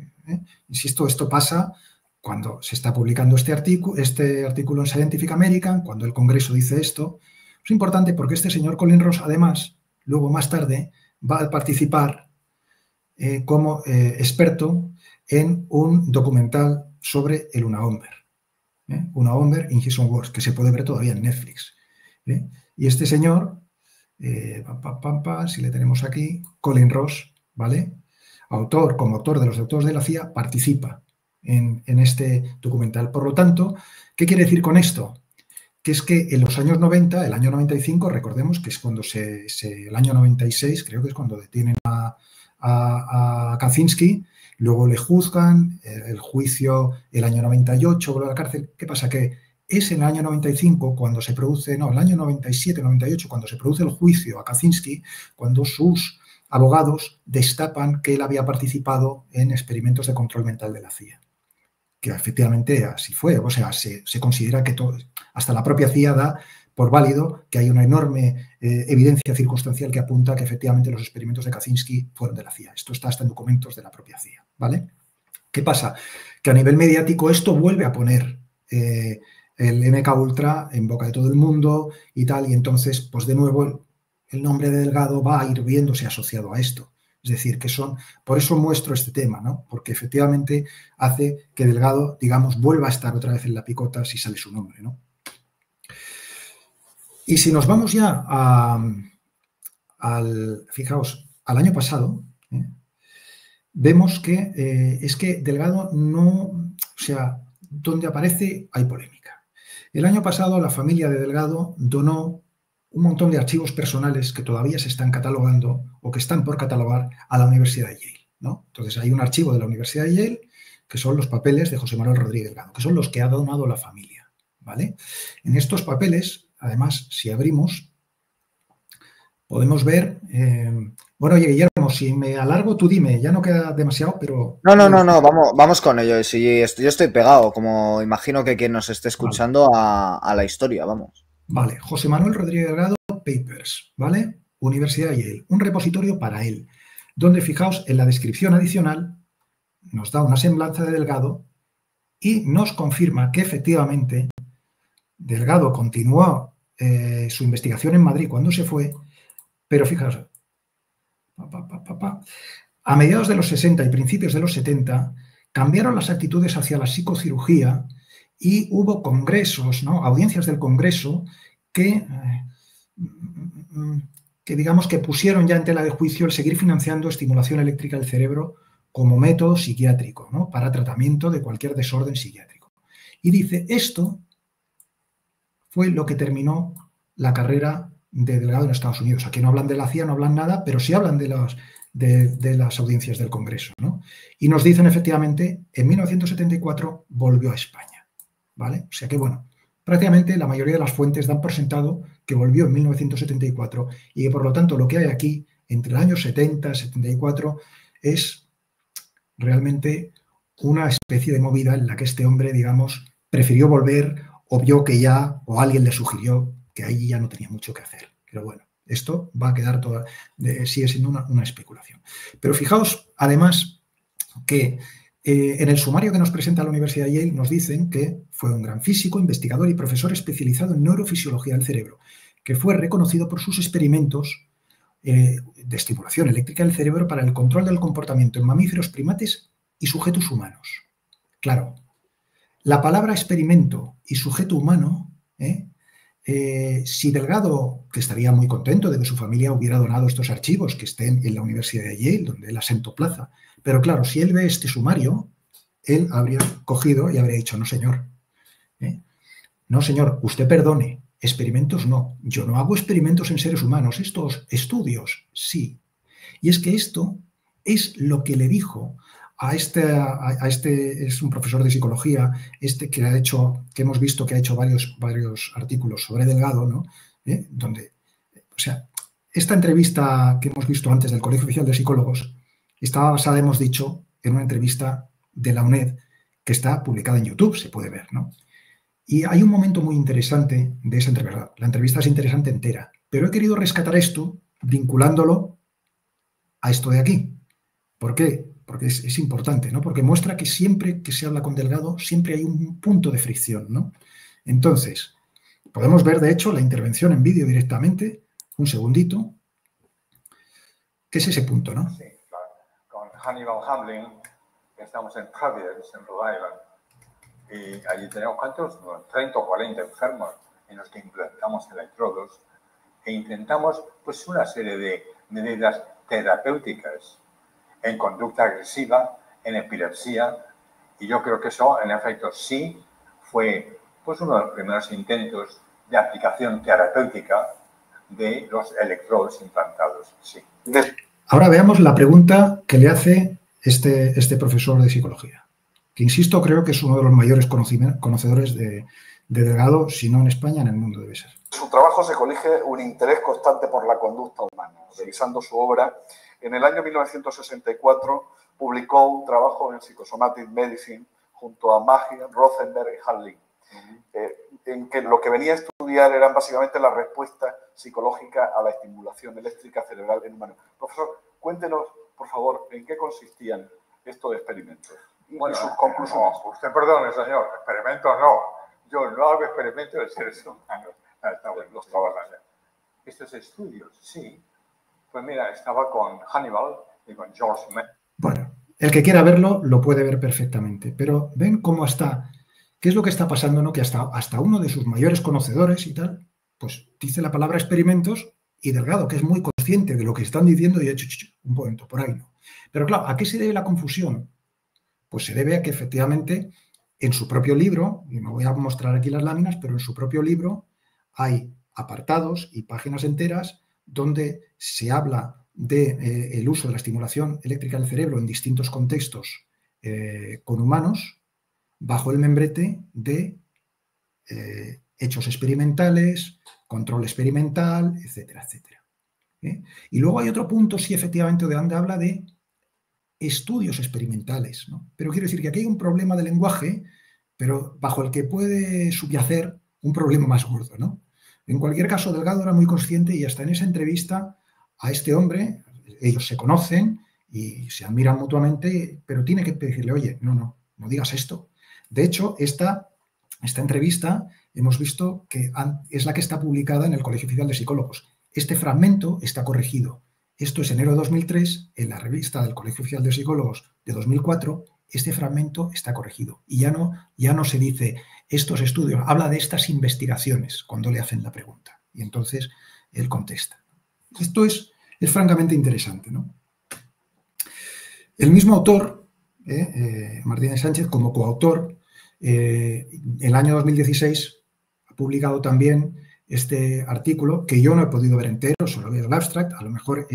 Insisto, esto pasa cuando se está publicando este artículo en Scientific American, cuando el Congreso dice esto. Es importante porque este señor Colin Ross, además, luego más tarde, va a participar como experto en un documental sobre el Unabomber. Unabomber in His Own Words, que se puede ver todavía en Netflix. Y este señor, si le tenemos aquí, Colin Ross, ¿vale? Como autor de Los doctores de la CIA, participa en este documental. Por lo tanto, ¿qué quiere decir con esto? Que es que en los años 90, el año 95, recordemos que es cuando el año 96, creo que es cuando detienen a Kaczynski, luego le juzgan, el juicio el año 98, vuelve a la cárcel. ¿Qué pasa? Que es en el año 95 cuando se produce, el año 97, 98, cuando se produce el juicio a Kaczynski, cuando sus abogados destapan que él había participado en experimentos de control mental de la CIA. Que efectivamente así fue, o sea, se considera que hasta la propia CIA da por válido que hay una enorme evidencia circunstancial que apunta a que efectivamente los experimentos de Kaczynski fueron de la CIA. Esto está hasta en documentos de la propia CIA, ¿vale? ¿Qué pasa? Que a nivel mediático esto vuelve a poner el MKUltra en boca de todo el mundo y tal, y entonces, pues de nuevo, el nombre de Delgado va a ir viéndose asociado a esto. Es decir, por eso muestro este tema, ¿no? Porque efectivamente hace que Delgado, digamos, vuelva a estar otra vez en la picota si sale su nombre, ¿no? Y si nos vamos ya fijaos, al año pasado, vemos que es que Delgado o sea, donde aparece hay polémica. El año pasado la familia de Delgado donó un montón de archivos personales que todavía se están catalogando o que están por catalogar a la Universidad de Yale, ¿no? Entonces hay un archivo de la Universidad de Yale que son los papeles de José Manuel Rodríguez Delgado, que son los que ha donado la familia, ¿vale? En estos papeles, además, si abrimos, podemos ver... bueno, oye, Guillermo, si me alargo, tú dime, ya no queda demasiado, pero... No, vamos con ello. Sí, yo estoy pegado, como imagino que quien nos esté escuchando a la historia, vamos. Vale, José Manuel Rodríguez Delgado, Papers, ¿vale? Universidad de Yale, un repositorio para él, donde fijaos en la descripción adicional, nos da una semblanza de Delgado y nos confirma que efectivamente Delgado continuó su investigación en Madrid cuando se fue, pero fijaos, a mediados de los 60 y principios de los 70 cambiaron las actitudes hacia la psicocirugía y hubo congresos, ¿no? Audiencias del Congreso que digamos que pusieron ya en tela de juicio el seguir financiando estimulación eléctrica del cerebro como método psiquiátrico, ¿no? Para tratamiento de cualquier desorden psiquiátrico. Y dice, esto fue lo que terminó la carrera de Delgado en Estados Unidos. Aquí no hablan de la CIA, no hablan nada, pero sí hablan de las audiencias del Congreso, ¿no? Y nos dicen efectivamente, en 1974 volvió a España, ¿vale? O sea que, bueno, prácticamente la mayoría de las fuentes dan por sentado que volvió en 1974 y que, por lo tanto, lo que hay aquí entre el año 70 y 74 es realmente una especie de movida en la que este hombre, digamos, prefirió volver o vio que ya, o alguien le sugirió que ahí ya no tenía mucho que hacer. Pero bueno, esto va a quedar sigue siendo una especulación. Pero fijaos, además, que en el sumario que nos presenta la Universidad de Yale nos dicen que fue un gran físico, investigador y profesor especializado en neurofisiología del cerebro, que fue reconocido por sus experimentos de estimulación eléctrica del cerebro para el control del comportamiento en mamíferos, primates y sujetos humanos. Claro, la palabra experimento y sujeto humano, si Delgado, que estaría muy contento de que su familia hubiera donado estos archivos que estén en la Universidad de Yale, donde él asentó plaza, pero claro, si él ve este sumario, él habría cogido y habría dicho, no señor, no señor, usted perdone, experimentos no, yo no hago experimentos en seres humanos, estos estudios sí. Y es que esto es lo que le dijo a este es un profesor de psicología, que hemos visto que ha hecho varios artículos sobre Delgado, ¿no? Donde, o sea, esta entrevista que hemos visto antes del Colegio Oficial de Psicólogos estaba basada, hemos dicho, en una entrevista de la UNED que está publicada en YouTube, se puede ver, ¿no? Y hay un momento muy interesante de esa entrevista. La entrevista es interesante entera, pero he querido rescatar esto vinculándolo a esto de aquí. ¿Por qué? Porque es importante, ¿no? Porque muestra que siempre que se habla con Delgado, siempre hay un punto de fricción, ¿no? Entonces, podemos ver, de hecho, la intervención en vídeo directamente, un segundito, que es ese punto, ¿no? Sí, claro. Con Hannibal Hamlin, estamos en Providence, en Rhode Island, y allí tenemos, ¿cuántos? 30 o 40 enfermos en los que implantamos electrodos e intentamos, pues, una serie de medidas terapéuticas en conducta agresiva, en epilepsia, y yo creo que eso, en efecto, sí fue, pues, uno de los primeros intentos de aplicación terapéutica de los electrodos implantados, sí. Ahora veamos la pregunta que le hace este profesor de psicología, que, insisto, creo que es uno de los mayores conocedores de Delgado, si no en España, en el mundo debe ser. Su trabajo se colige un interés constante por la conducta humana. Revisando su obra, en el año 1964 publicó un trabajo en Psychosomatic Medicine junto a Maggi, Rothenberg y Hamlin, en que lo que venía a estudiar eran básicamente la respuesta psicológica a la estimulación eléctrica cerebral en humanos. Profesor, cuéntenos, por favor, en qué consistían estos experimentos y sus conclusiones. No, usted perdone, señor, experimentos no. Yo no hago experimentos de seres humanos. Los trabajos. Estos estudios, sí. Pues mira, estaba con Hannibal y con George Mann. Bueno, el que quiera verlo lo puede ver perfectamente, pero ven cómo está, qué es lo que está pasando, ¿no? Que hasta uno de sus mayores conocedores y tal, pues dice la palabra experimentos y Delgado, que es muy consciente de lo que están diciendo, y ha dicho, un momento, por ahí no. Pero claro, ¿a qué se debe la confusión? Pues se debe a que efectivamente en su propio libro, y me voy a mostrar aquí las láminas, pero en su propio libro hay apartados y páginas enteras donde se habla del uso de la estimulación eléctrica del cerebro en distintos contextos con humanos bajo el membrete de hechos experimentales, control experimental, etcétera, etcétera. Y luego hay otro punto, sí, efectivamente, donde habla de estudios experimentales, ¿no? Pero quiero decir que aquí hay un problema de lenguaje, pero bajo el que puede subyacer un problema más gordo, ¿no? En cualquier caso, Delgado era muy consciente y hasta en esa entrevista a este hombre, ellos se conocen y se admiran mutuamente, pero tiene que decirle, oye, no digas esto. De hecho, esta entrevista hemos visto que es la que está publicada en el Colegio Oficial de Psicólogos. Este fragmento está corregido. Esto es enero de 2003, en la revista del Colegio Oficial de Psicólogos de 2004, este fragmento está corregido. Y ya no se dice estos estudios, habla de estas investigaciones cuando le hacen la pregunta. Y entonces él contesta. Esto es francamente interesante, ¿no? El mismo autor, Martínez Sánchez, como coautor, el año 2016 ha publicado también este artículo, que yo no he podido ver entero, solo veo el abstract. A lo mejor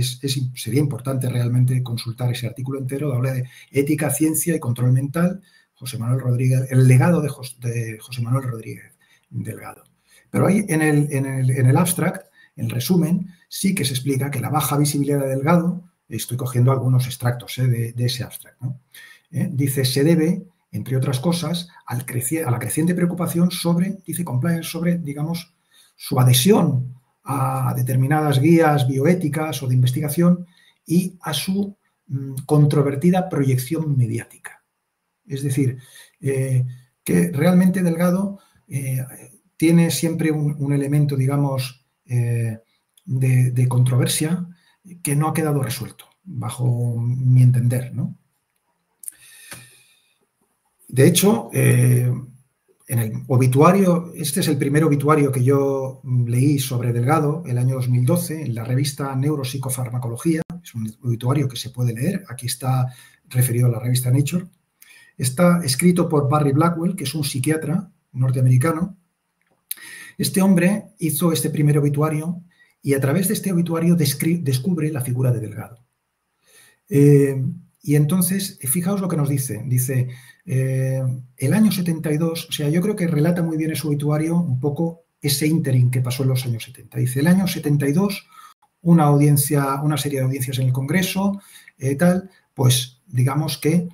sería importante realmente consultar ese artículo entero. Habla de ética, ciencia y control mental, José Manuel Rodríguez, el legado de José Manuel Rodríguez Delgado. Pero ahí en el abstract, en resumen, sí que se explica que la baja visibilidad de Delgado, estoy cogiendo algunos extractos de ese abstract, ¿no? Dice, se debe, entre otras cosas, a la creciente preocupación sobre, dice compliance, sobre, digamos, su adhesión a determinadas guías bioéticas o de investigación y a su controvertida proyección mediática. Es decir, que realmente Delgado tiene siempre un elemento, digamos, de controversia que no ha quedado resuelto, bajo mi entender, ¿no? De hecho, en el obituario, este es el primer obituario que yo leí sobre Delgado, el año 2012, en la revista Neuropsicofarmacología. Es un obituario que se puede leer, aquí está referido a la revista Nature. Está escrito por Barry Blackwell, que es un psiquiatra norteamericano. Este hombre hizo este primer obituario y a través de este obituario descubre la figura de Delgado. Y entonces, fijaos lo que nos dice. Dice, el año 72, o sea, yo creo que relata muy bien ese obituario un poco ese ínterin que pasó en los años 70. Dice, el año 72, una serie de audiencias en el Congreso, pues digamos que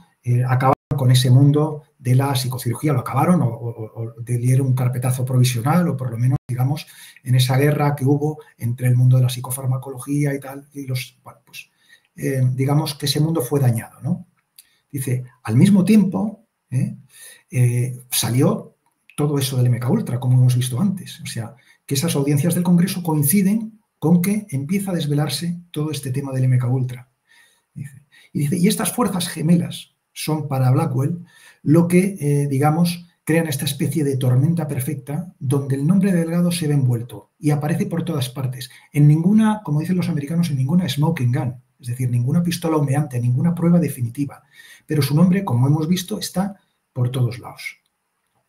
acabaron con ese mundo de la psicocirugía, lo acabaron o le dieron un carpetazo provisional, o por lo menos, digamos, en esa guerra que hubo entre el mundo de la psicofarmacología y tal, y digamos que ese mundo fue dañado, ¿no? Dice, al mismo tiempo salió todo eso del MKUltra, como hemos visto antes. O sea, que esas audiencias del Congreso coinciden con que empieza a desvelarse todo este tema del MKUltra. Y estas fuerzas gemelas son para Blackwell lo que, digamos, crean esta especie de tormenta perfecta donde el nombre de Delgado se ve envuelto y aparece por todas partes. En ninguna, como dicen los americanos, en ninguna smoking gun. Es decir, ninguna pistola humeante, ninguna prueba definitiva. Pero su nombre, como hemos visto, está por todos lados,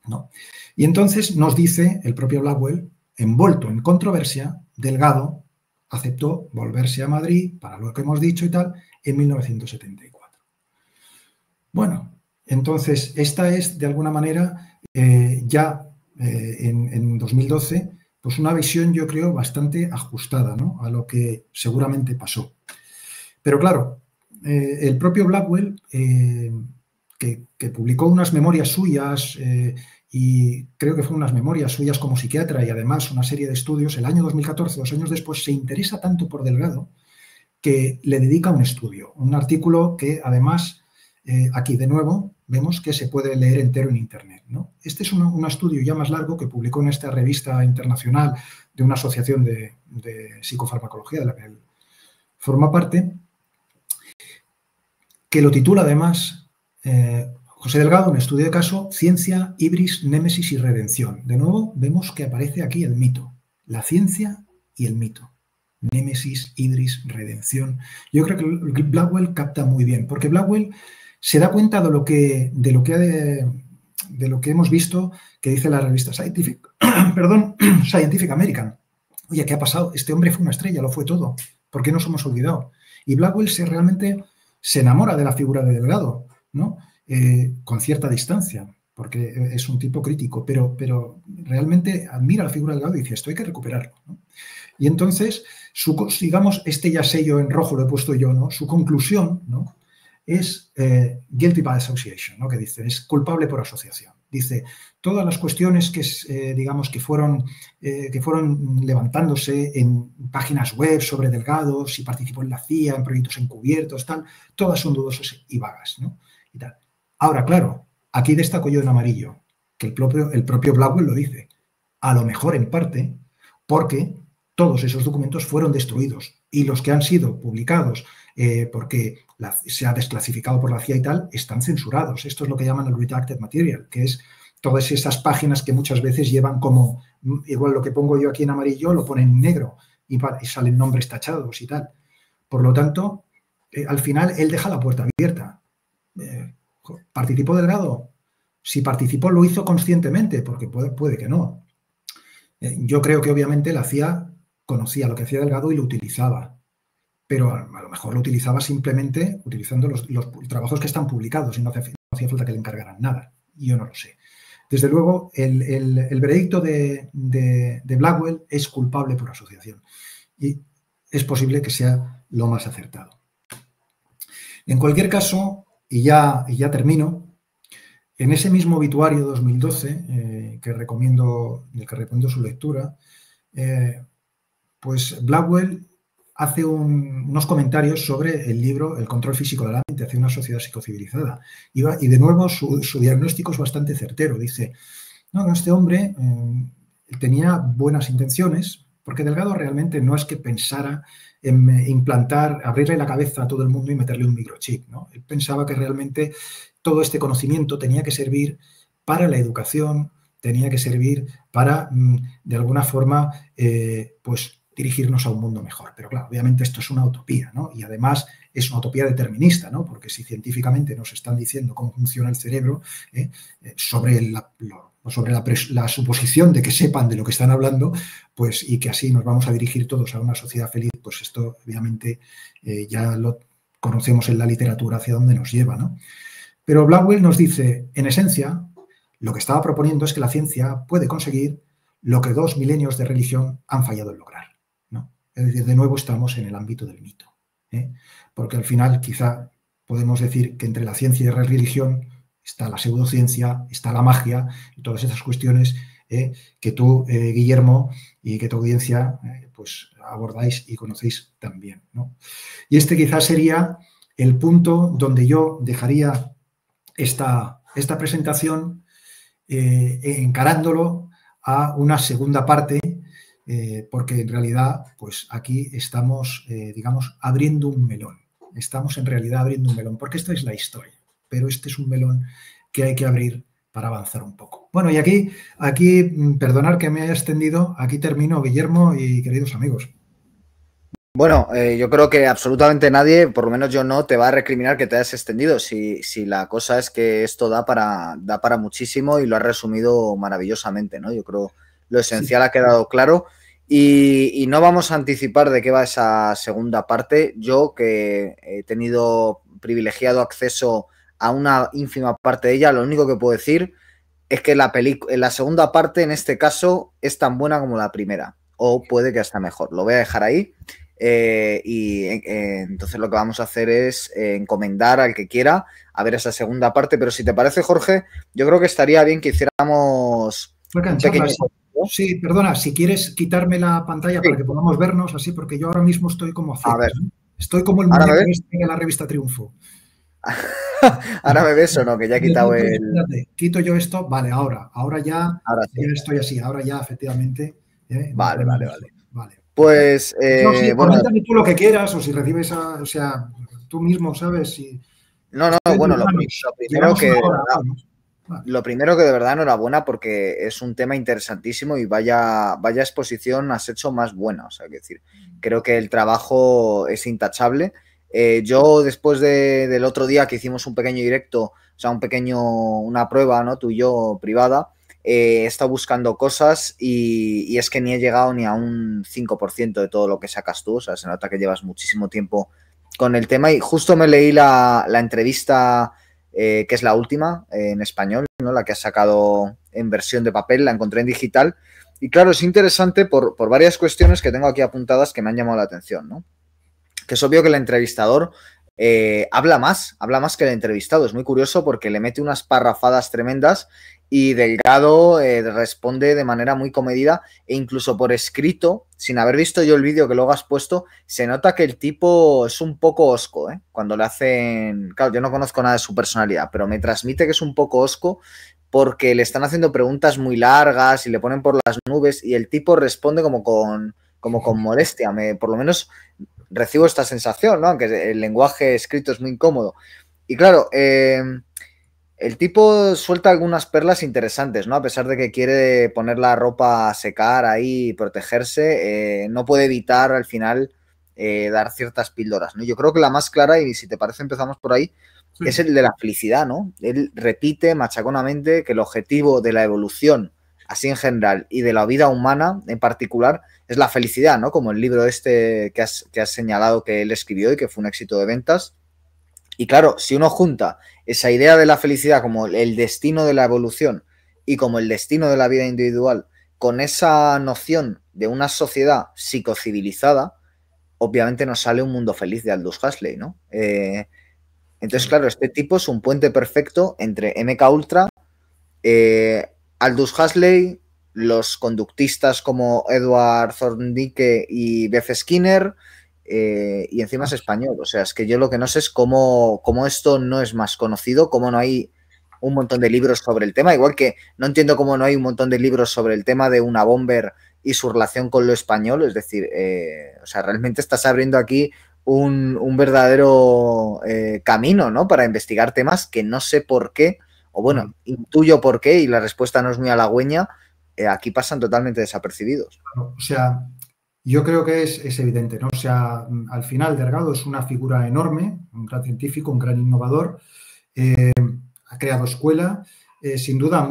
¿no? Y entonces nos dice el propio Blackwell, envuelto en controversia, Delgado aceptó volverse a Madrid, para lo que hemos dicho y tal, en 1974. Bueno, entonces esta es, de alguna manera, en 2012, pues una visión, yo creo, bastante ajustada, ¿no?, a lo que seguramente pasó. Pero claro, el propio Blackwell, que publicó unas memorias suyas, y creo que fueron unas memorias suyas como psiquiatra y además una serie de estudios, el año 2014, 2 años después, se interesa tanto por Delgado que le dedica un estudio, un artículo que además, aquí de nuevo, vemos que se puede leer entero en Internet, ¿no? Este es un estudio ya más largo que publicó en esta revista internacional de una asociación de psicofarmacología de la que él forma parte, que lo titula además José Delgado, un estudio de caso, ciencia, hibris, némesis y redención. De nuevo, vemos que aparece aquí el mito, la ciencia y el mito. Némesis, hibris, redención. Yo creo que Blackwell capta muy bien, porque Blackwell se da cuenta de lo que hemos visto que dice la revista Scientific American. Oye, ¿qué ha pasado? Este hombre fue una estrella, lo fue todo. ¿Por qué nos hemos olvidado? Y Blackwell realmente se enamora de la figura de Delgado, ¿no? Con cierta distancia, porque es un tipo crítico, pero realmente admira la figura de Delgado y dice, esto hay que recuperarlo, ¿no? Y entonces, digamos, este ya sello en rojo lo he puesto yo, ¿no? Su conclusión, ¿no?, es guilty by association, ¿no?, que dice, es culpable por asociación. Dice, todas las cuestiones que, digamos, que fueron levantándose en páginas web sobre Delgado, si participó en la CIA, en proyectos encubiertos, tal, todas son dudosas y vagas, ¿no? Y tal. Ahora, claro, aquí destaco yo en amarillo, que el propio Blackwell lo dice, a lo mejor en parte porque todos esos documentos fueron destruidos y los que han sido publicados porque se ha desclasificado por la CIA y tal, están censurados. Esto es lo que llaman el redacted material, que es todas esas páginas que muchas veces llevan como, igual lo que pongo yo aquí en amarillo, lo ponen en negro y salen nombres tachados y tal. Por lo tanto, al final él deja la puerta abierta. ¿Participó Delgado? Si participó, lo hizo conscientemente, porque puede que no. Yo creo que obviamente la CIA conocía lo que hacía Delgado y lo utilizaba, pero a lo mejor lo utilizaba simplemente utilizando los trabajos que están publicados y no hacía falta que le encargaran nada. Yo no lo sé. Desde luego, el veredicto de Blackwell es culpable por asociación y es posible que sea lo más acertado. En cualquier caso, y ya termino, en ese mismo obituario 2012, del que recomiendo su lectura, pues Blackwell hace unos comentarios sobre el libro El control físico de la mente hacia una sociedad psicocivilizada. Y de nuevo su diagnóstico es bastante certero. Dice, no, este hombre tenía buenas intenciones, porque Delgado realmente no es que pensara en implantar, abrirle la cabeza a todo el mundo y meterle un microchip, ¿no? Él pensaba que realmente todo este conocimiento tenía que servir para la educación, tenía que servir para, de alguna forma, pues dirigirnos a un mundo mejor. Pero claro, obviamente esto es una utopía, ¿no? Y además es una utopía determinista, ¿no? Porque si científicamente nos están diciendo cómo funciona el cerebro, sobre la suposición de que sepan de lo que están hablando, pues, y que así nos vamos a dirigir todos a una sociedad feliz, pues esto obviamente ya lo conocemos en la literatura hacia dónde nos lleva, ¿no? Pero Blackwell nos dice, en esencia, lo que estaba proponiendo es que la ciencia puede conseguir lo que 2 milenios de religión han fallado en lograr, ¿no? Es decir, de nuevo estamos en el ámbito del mito, ¿eh? Porque al final quizá podemos decir que entre la ciencia y la religión está la pseudociencia, está la magia y todas esas cuestiones que tú, Guillermo, y que tu audiencia pues abordáis y conocéis también, ¿no? Y este quizás sería el punto donde yo dejaría esta presentación encarándolo a una segunda parte, porque en realidad pues aquí estamos, digamos, abriendo un melón. Estamos en realidad abriendo un melón, porque esta es la historia, pero este es un melón que hay que abrir para avanzar un poco. Bueno, y aquí, perdonar que me haya extendido, aquí termino, Guillermo y queridos amigos. Bueno, yo creo que absolutamente nadie, por lo menos yo no, te va a recriminar que te hayas extendido. Si la cosa es que esto da para muchísimo y lo has resumido maravillosamente, ¿no? Yo creo lo esencial ha quedado claro y no vamos a anticipar de qué va esa segunda parte. Yo, que he tenido privilegiado acceso a una ínfima parte de ella, lo único que puedo decir es que la segunda parte, en este caso, es tan buena como la primera, o puede que hasta mejor. Lo voy a dejar ahí. Entonces lo que vamos a hacer es encomendar al que quiera a ver esa segunda parte, pero si te parece, Jorge, yo creo que estaría bien que hiciéramos un pequeño... Sí, perdona, si quieres quitarme la pantalla para que podamos vernos así, porque yo ahora mismo estoy como a ver. Estoy como el muñeco este de la revista Triunfo. ¿Ahora me ves o no? Que ya he quitado el... Espérate, quito yo esto, vale, ahora ya estoy así, ahora ya efectivamente. Vale. Pues, coméntame tú lo que quieras, o si recibes, o sea, tú mismo, ¿sabes? Si, no, bueno, lo primero que de verdad enhorabuena, porque es un tema interesantísimo y vaya exposición has hecho más buena. O sea, es decir, creo que el trabajo es intachable. Yo, después del otro día que hicimos un pequeño directo, o sea, una prueba, ¿no? Tú y yo, privada, he estado buscando cosas y es que ni he llegado ni a un 5% de todo lo que sacas tú. O sea, se nota que llevas muchísimo tiempo con el tema y justo me leí la entrevista que es la última en español, ¿no? La que ha sacado en versión de papel, la encontré en digital. Y claro, es interesante por varias cuestiones que tengo aquí apuntadas que me han llamado la atención, ¿no? Que es obvio que el entrevistador habla más que el entrevistado. Es muy curioso porque le mete unas parrafadas tremendas y Delgado responde de manera muy comedida e incluso por escrito, sin haber visto yo el vídeo que luego has puesto, se nota que el tipo es un poco hosco, ¿eh? Cuando le hacen... Claro, yo no conozco nada de su personalidad, pero me transmite que es un poco hosco porque le están haciendo preguntas muy largas y le ponen por las nubes y el tipo responde como con molestia. Por lo menos recibo esta sensación, ¿no? Aunque el lenguaje escrito es muy incómodo. Y claro, el tipo suelta algunas perlas interesantes, ¿no? A pesar de que quiere poner la ropa a secar ahí y protegerse, no puede evitar al final dar ciertas píldoras, ¿no? Yo creo que la más clara, y si te parece empezamos por ahí, sí, es el de la felicidad, ¿no? Él repite machaconamente que el objetivo de la evolución, así en general, y de la vida humana en particular, es la felicidad, ¿no? Como el libro este que has señalado que él escribió y que fue un éxito de ventas. Y claro, si uno junta esa idea de la felicidad como el destino de la evolución y como el destino de la vida individual con esa noción de una sociedad psicocivilizada, obviamente nos sale un mundo feliz de Aldous Huxley, ¿no? Entonces, claro, este tipo es un puente perfecto entre MK Ultra, Aldous Huxley, los conductistas como Edward Thorndike y Beth Skinner, y encima es español. O sea, es que yo lo que no sé es cómo esto no es más conocido, cómo no hay un montón de libros sobre el tema, igual que no entiendo cómo no hay un montón de libros sobre el tema de una bomber y su relación con lo español. Es decir, o sea, realmente estás abriendo aquí un verdadero camino, ¿no? Para investigar temas que no sé por qué, o bueno, intuyo por qué y la respuesta no es muy halagüeña, aquí pasan totalmente desapercibidos. O sea, yo creo que es evidente, ¿no? O sea, al final Delgado es una figura enorme, un gran científico, un gran innovador, ha creado escuela, sin duda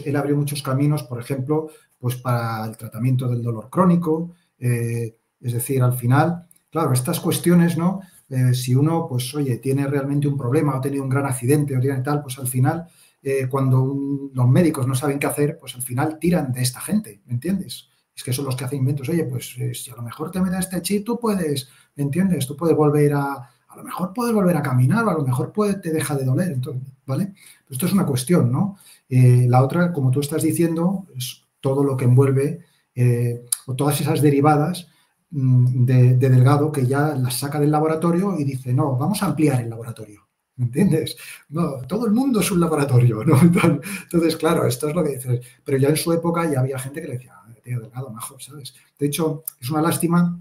él abrió muchos caminos, por ejemplo, pues para el tratamiento del dolor crónico, es decir, al final, claro, estas cuestiones, ¿no? Si uno, pues, oye, tiene realmente un problema o ha tenido un gran accidente o tiene tal, pues al final, cuando los médicos no saben qué hacer, pues al final tiran de esta gente, ¿me entiendes? Es que son los que hacen inventos. Oye, pues si a lo mejor te metes este chip, tú puedes, ¿me entiendes? Tú puedes volver a lo mejor puedes volver a caminar o a lo mejor te deja de doler, entonces, ¿vale? Esto es una cuestión, ¿no? La otra, como tú estás diciendo, es todo lo que envuelve o todas esas derivadas de Delgado que ya las saca del laboratorio y dice, no, vamos a ampliar el laboratorio. ¿Me entiendes? No, todo el mundo es un laboratorio, ¿no? Entonces, claro, esto es lo que dices. Pero ya en su época ya había gente que le decía, tío, Delgado, majo, ¿sabes? De hecho, es una lástima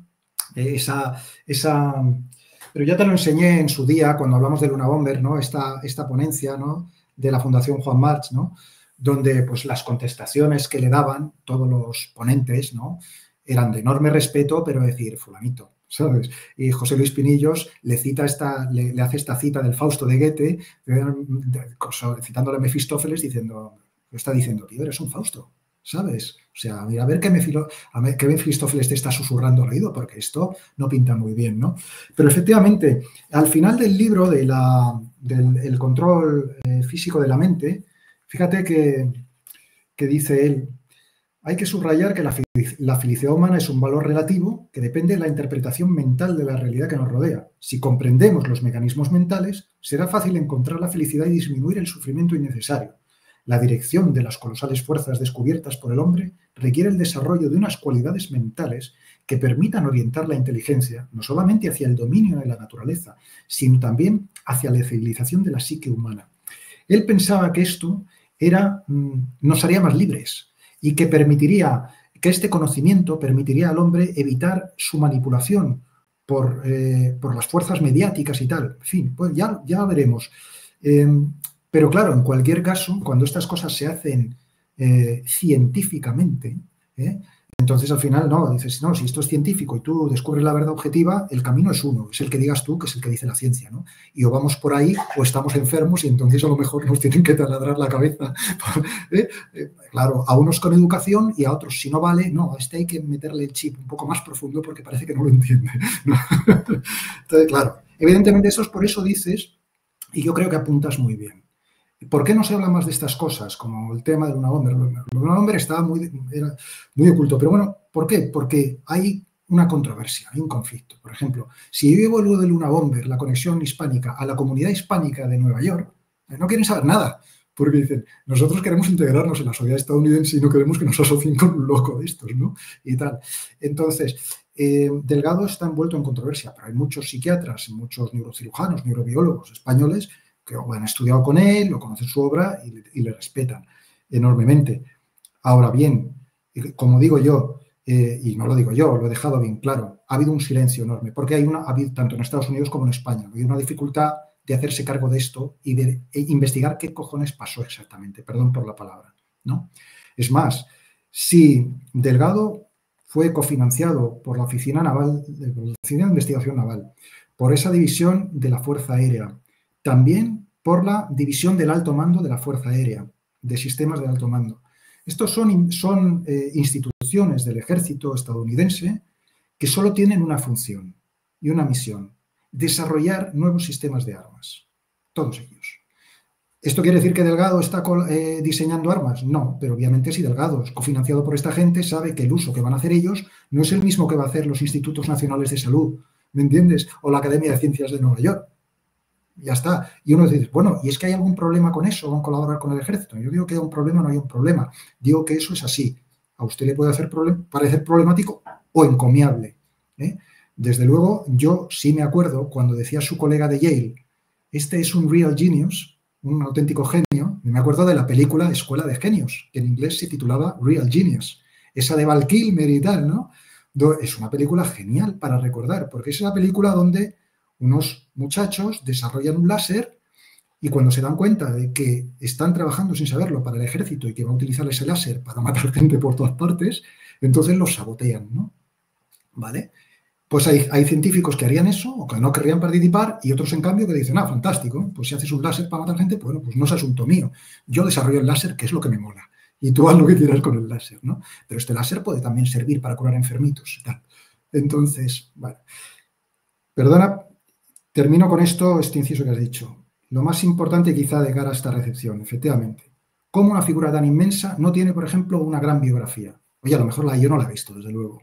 pero ya te lo enseñé en su día cuando hablamos de Luna Bomber, ¿no? Esta ponencia, ¿no? De la Fundación Juan March, ¿no? Donde pues las contestaciones que le daban todos los ponentes, ¿no? Eran de enorme respeto, pero decir, fulanito, ¿sabes? Y José Luis Pinillos le hace esta cita del Fausto de Goethe, citándole a Mefistófeles, diciendo, lo está diciendo, tío, eres un Fausto, ¿sabes? O sea, mira, a ver qué Mefistófeles te está susurrando al oído, porque esto no pinta muy bien, ¿no? Pero efectivamente, al final del libro del control físico de la mente, fíjate que dice él, hay que subrayar que la felicidad humana es un valor relativo que depende de la interpretación mental de la realidad que nos rodea. Si comprendemos los mecanismos mentales, será fácil encontrar la felicidad y disminuir el sufrimiento innecesario. La dirección de las colosales fuerzas descubiertas por el hombre requiere el desarrollo de unas cualidades mentales que permitan orientar la inteligencia no solamente hacia el dominio de la naturaleza, sino también hacia la civilización de la psique humana. Él pensaba que esto nos haría más libres y que este conocimiento permitiría al hombre evitar su manipulación por las fuerzas mediáticas y tal. En fin, pues ya veremos. Pero claro, en cualquier caso, cuando estas cosas se hacen científicamente, entonces al final no, dices, no, si esto es científico y tú descubres la verdad objetiva, el camino es uno, es el que digas tú, que es el que dice la ciencia, ¿no? Y o vamos por ahí o estamos enfermos y entonces a lo mejor nos tienen que taladrar la cabeza. Claro, a unos con educación y a otros, si no vale, no, a este hay que meterle el chip un poco más profundo porque parece que no lo entiende, ¿no? Entonces, claro, evidentemente eso es por eso dices Y yo creo que apuntas muy bien. ¿Por qué no se habla más de estas cosas? Como el tema de Luna Bomber. Luna Bomber estaba era muy oculto. Pero bueno, ¿por qué? Porque hay una controversia, hay un conflicto. Por ejemplo, si yo llevo lo de Luna Bomber, la conexión hispánica, a la comunidad hispánica de Nueva York, no quieren saber nada. Porque dicen, nosotros queremos integrarnos en la sociedad estadounidense y no queremos que nos asocien con un loco de estos, ¿no? Y tal. Entonces, Delgado está envuelto en controversia, pero hay muchos psiquiatras, muchos neurocirujanos, neurobiólogos españoles que han estudiado con él, lo conocen su obra y le respetan enormemente. Ahora bien, como digo yo, y no lo digo yo, lo he dejado bien claro, ha habido un silencio enorme, porque ha habido tanto en Estados Unidos como en España, hay una dificultad de hacerse cargo de esto y de investigar qué cojones pasó exactamente, perdón por la palabra, ¿no? Es más, si Delgado fue cofinanciado por la Oficina Naval, por la Oficina de Investigación Naval, por esa división de la Fuerza Aérea, también por la división del alto mando de la Fuerza Aérea, de sistemas de alto mando. Estos son instituciones del ejército estadounidense que solo tienen una función y una misión: desarrollar nuevos sistemas de armas. Todos ellos. ¿Esto quiere decir que Delgado está diseñando armas? No, pero obviamente si Delgado es cofinanciado por esta gente, sabe que el uso que van a hacer ellos no es el mismo que va a hacer los Institutos Nacionales de Salud, ¿me entiendes? O la Academia de Ciencias de Nueva York. Ya está. Y uno dice, bueno, ¿y es que hay algún problema con eso? ¿Van a colaborar con el ejército? Yo digo que hay un problema, no hay un problema. Digo que eso es así. A usted le puede parecer problemático o encomiable, ¿eh? Desde luego, yo sí me acuerdo cuando decía su colega de Yale, este es un real genius, un auténtico genio. Me acuerdo de la película Escuela de Genios, que en inglés se titulaba Real Genius. Esa de Val Kilmer y tal, ¿no? Es una película genial para recordar, porque es la película donde unos muchachos desarrollan un láser y cuando se dan cuenta de que están trabajando sin saberlo para el ejército y que va a utilizar ese láser para matar gente por todas partes, entonces los sabotean, ¿no? ¿Vale? Pues hay científicos que harían eso o que no querrían participar y otros, en cambio, que dicen, fantástico, pues si haces un láser para matar gente, bueno, pues no es asunto mío. Yo desarrollo el láser, que es lo que me mola, y tú haz lo que quieras con el láser, ¿no? Pero este láser puede también servir para curar enfermitos y tal. Entonces, bueno, perdona, termino con este inciso que has dicho. Lo más importante quizá de cara a esta recepción, efectivamente, cómo una figura tan inmensa no tiene, por ejemplo, una gran biografía. Oye, a lo mejor yo no la he visto, desde luego.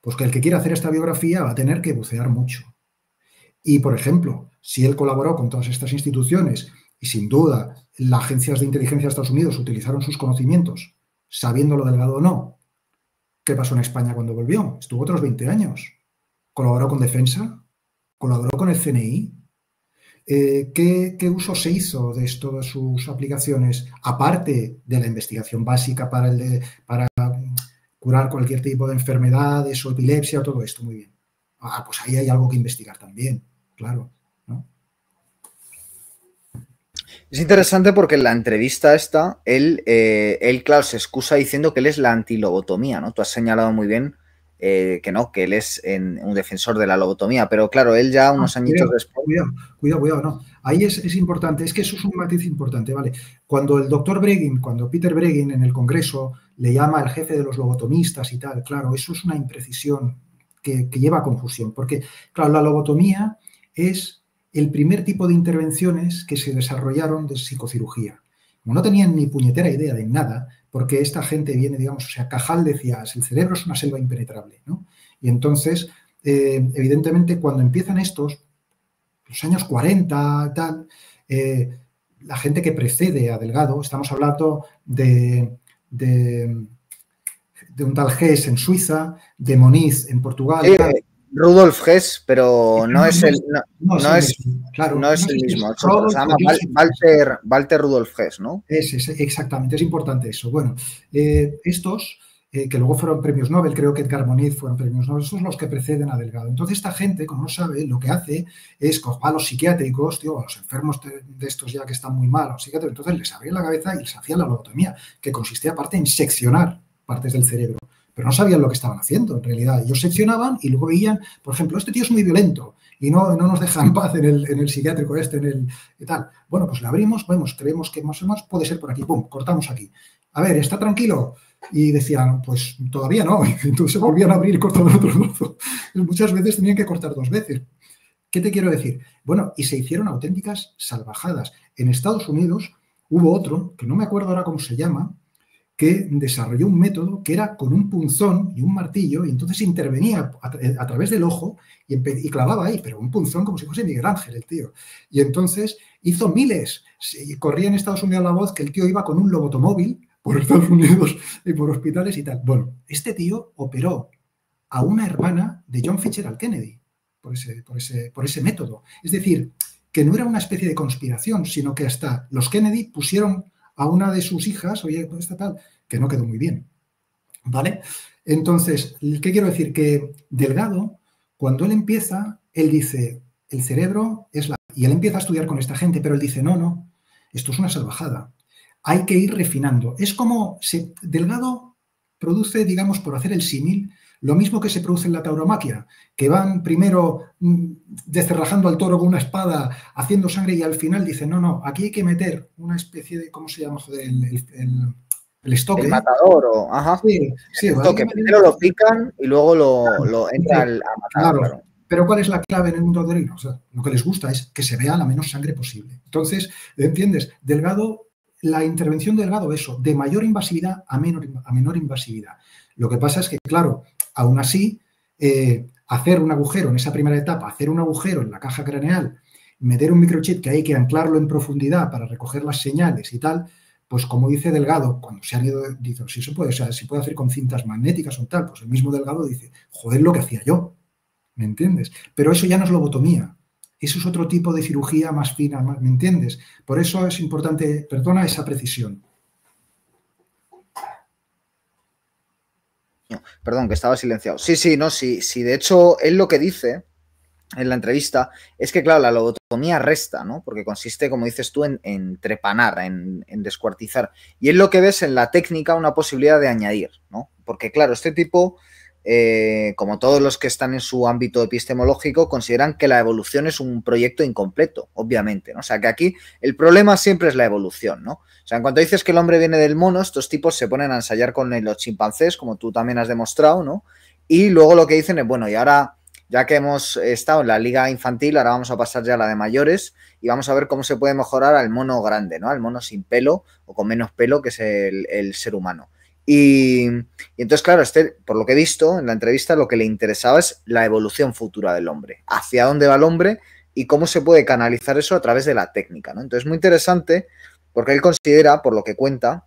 Pues que el que quiera hacer esta biografía va a tener que bucear mucho. Y, por ejemplo, si él colaboró con todas estas instituciones y, sin duda, las agencias de inteligencia de Estados Unidos utilizaron sus conocimientos, sabiéndolo Delgado o no, ¿qué pasó en España cuando volvió? Estuvo otros 20 años. ¿Colaboró con Defensa? ¿Colaboró con el CNI? ¿Qué uso se hizo de todas sus aplicaciones, aparte de la investigación básica para curar cualquier tipo de enfermedades o epilepsia o todo esto? Muy bien. Pues ahí hay algo que investigar también, claro, ¿no? Es interesante porque en la entrevista esta, él claro, se excusa diciendo que él es la antilobotomía, ¿no? Tú has señalado muy bien que no, que él es un defensor de la lobotomía, pero claro, él ya unos añitos después... Cuidado, no. Ahí es importante, es que eso es un matiz importante, ¿vale? Cuando el doctor Breggin, cuando Peter Breggin en el Congreso le llama al jefe de los lobotomistas y tal, claro, eso es una imprecisión que lleva a confusión, porque, claro, la lobotomía es el primer tipo de intervenciones que se desarrollaron de psicocirugía. Como no tenían ni puñetera idea de nada, porque esta gente viene, digamos, o sea, Cajal decía, el cerebro es una selva impenetrable, ¿no? Y entonces, evidentemente, cuando empiezan los años 40, tal, la gente que precede a Delgado, estamos hablando de un tal Hess en Suiza, de Moniz en Portugal. Rudolf Hess, pero no es el mismo. Se llama Walter Rudolf Hess, ¿no? Exactamente, es importante eso. Bueno, estos, que luego fueron premios Nobel, creo que Edgar Moniz fueron premios Nobel, estos son los que preceden a Delgado. Entonces esta gente, como no sabe, lo que hace es coger a los psiquiátricos, a los enfermos de estos ya que están muy mal, a los psiquiátricos, entonces les abrían la cabeza y les hacían la lobotomía, que consistía aparte en seccionar partes del cerebro. Pero no sabían lo que estaban haciendo, en realidad. Ellos seccionaban y luego veían, por ejemplo, este tío es muy violento y no nos deja en paz en el psiquiátrico y tal. Bueno, pues le abrimos, creemos que más o menos puede ser por aquí, pum, cortamos aquí. A ver, ¿está tranquilo? Y decían, pues todavía no. Entonces se volvían a abrir y cortaban otro trozo. Muchas veces tenían que cortar 2 veces. ¿Qué te quiero decir? Bueno, y se hicieron auténticas salvajadas. En Estados Unidos hubo otro, que no me acuerdo ahora cómo se llama, que desarrolló un método que era con un punzón y un martillo, y entonces intervenía a través del ojo y clavaba ahí, pero un punzón como si fuese Miguel Ángel, el tío. Y entonces hizo miles. Corría en Estados Unidos la voz que el tío iba con un lobotomóvil por Estados Unidos y por hospitales y tal. Bueno, este tío operó a una hermana de John Fitzgerald Kennedy por ese método. Es decir, que no era una especie de conspiración, sino que hasta los Kennedy pusieron a una de sus hijas, oye, pues esta tal, que no quedó muy bien, ¿vale? Entonces, ¿qué quiero decir? Que Delgado, cuando él empieza, él dice, el cerebro es la... Y él empieza a estudiar con esta gente, pero él dice, no, esto es una salvajada. Hay que ir refinando. Es como Delgado produce, digamos, por hacer el símil, lo mismo que se produce en la tauromaquia, que van primero descerrajando al toro con una espada, haciendo sangre y al final dicen, no, aquí hay que meter una especie de, ¿cómo se llama? Joder, el estoque. El matador o... Ajá. Sí, el estoque. Primero lo pican y luego lo entra a matar. Claro. Pero ¿cuál es la clave en el mundo taurino? O sea, lo que les gusta es que se vea la menos sangre posible. Entonces, ¿entiendes? Delgado, la intervención de Delgado, eso, de mayor invasividad a menor invasividad. Lo que pasa es que, claro, aún así, hacer un agujero en esa primera etapa, hacer un agujero en la caja craneal, meter un microchip que hay que anclarlo en profundidad para recoger las señales y tal, pues como dice Delgado, cuando se han ido, dice, sí se puede, o sea, se puede hacer con cintas magnéticas o tal, pues el mismo Delgado dice, joder, lo que hacía yo, ¿me entiendes? Pero eso ya no es lobotomía, eso es otro tipo de cirugía más fina, ¿me entiendes? Por eso es importante, perdona, esa precisión. Perdón, que estaba silenciado. Sí, de hecho, él lo que dice en la entrevista es que, claro, la lobotomía resta, ¿no? Porque consiste, como dices tú, en trepanar, en descuartizar. Y él lo que ve es en la técnica una posibilidad de añadir, ¿no? Porque, claro, este tipo, como todos los que están en su ámbito epistemológico, consideran que la evolución es un proyecto incompleto, obviamente, ¿no? O sea, que aquí el problema siempre es la evolución, ¿no? O sea, en cuanto dices que el hombre viene del mono, estos tipos se ponen a ensayar con los chimpancés, como tú también has demostrado, ¿no? Y luego lo que dicen es, bueno, y ahora, ya que hemos estado en la liga infantil, ahora vamos a pasar ya a la de mayores y vamos a ver cómo se puede mejorar al mono grande, ¿no? Al mono sin pelo o con menos pelo, que es el ser humano. Y entonces, claro, por lo que he visto en la entrevista, lo que le interesaba es la evolución futura del hombre, hacia dónde va el hombre y cómo se puede canalizar eso a través de la técnica, ¿no? Entonces, muy interesante porque él considera, por lo que cuenta,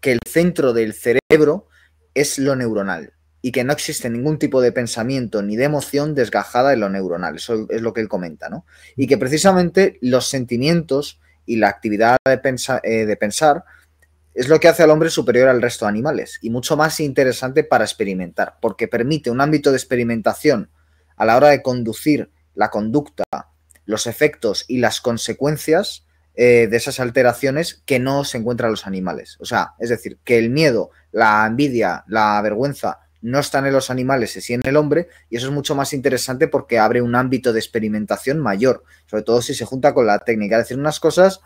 que el centro del cerebro es lo neuronal y que no existe ningún tipo de pensamiento ni de emoción desgajada en lo neuronal. Eso es lo que él comenta, ¿no? Y que precisamente los sentimientos y la actividad de pensar es lo que hace al hombre superior al resto de animales y mucho más interesante para experimentar, porque permite un ámbito de experimentación a la hora de conducir la conducta, los efectos y las consecuencias de esas alteraciones que no se encuentran en los animales. O sea, es decir, que el miedo, la envidia, la vergüenza no están en los animales, sí en el hombre, y eso es mucho más interesante porque abre un ámbito de experimentación mayor, sobre todo si se junta con la técnica. Es decir, unas cosas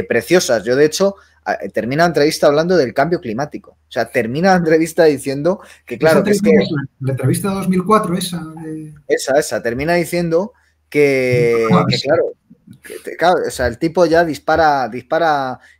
preciosas. Yo, de hecho, termina la entrevista hablando del cambio climático. O sea, termina la entrevista diciendo que, claro, que es que... La entrevista de 2004, esa. Esa. Termina diciendo que claro, o sea, el tipo ya dispara,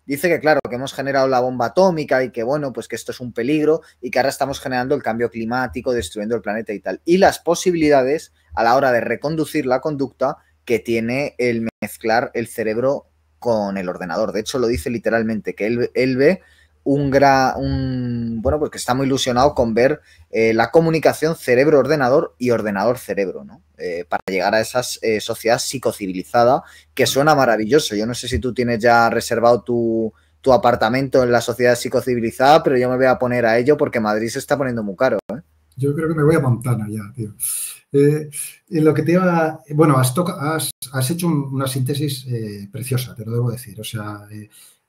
dice que, claro, que hemos generado la bomba atómica y que, bueno, pues que esto es un peligro y que ahora estamos generando el cambio climático, destruyendo el planeta y tal. Y las posibilidades a la hora de reconducir la conducta que tiene el mezclar el cerebro con el ordenador. De hecho, lo dice literalmente, que él ve bueno, pues que está muy ilusionado con ver la comunicación cerebro-ordenador y ordenador-cerebro, ¿no? Para llegar a esa sociedad psicocivilizada que suena maravilloso. Yo no sé si tú tienes ya reservado tu apartamento en la sociedad psicocivilizada, pero yo me voy a poner a ello porque Madrid se está poniendo muy caro, ¿eh? Yo creo que me voy a Montana ya, tío. En lo que te iba... Bueno, has hecho una síntesis preciosa, te lo debo decir. O sea,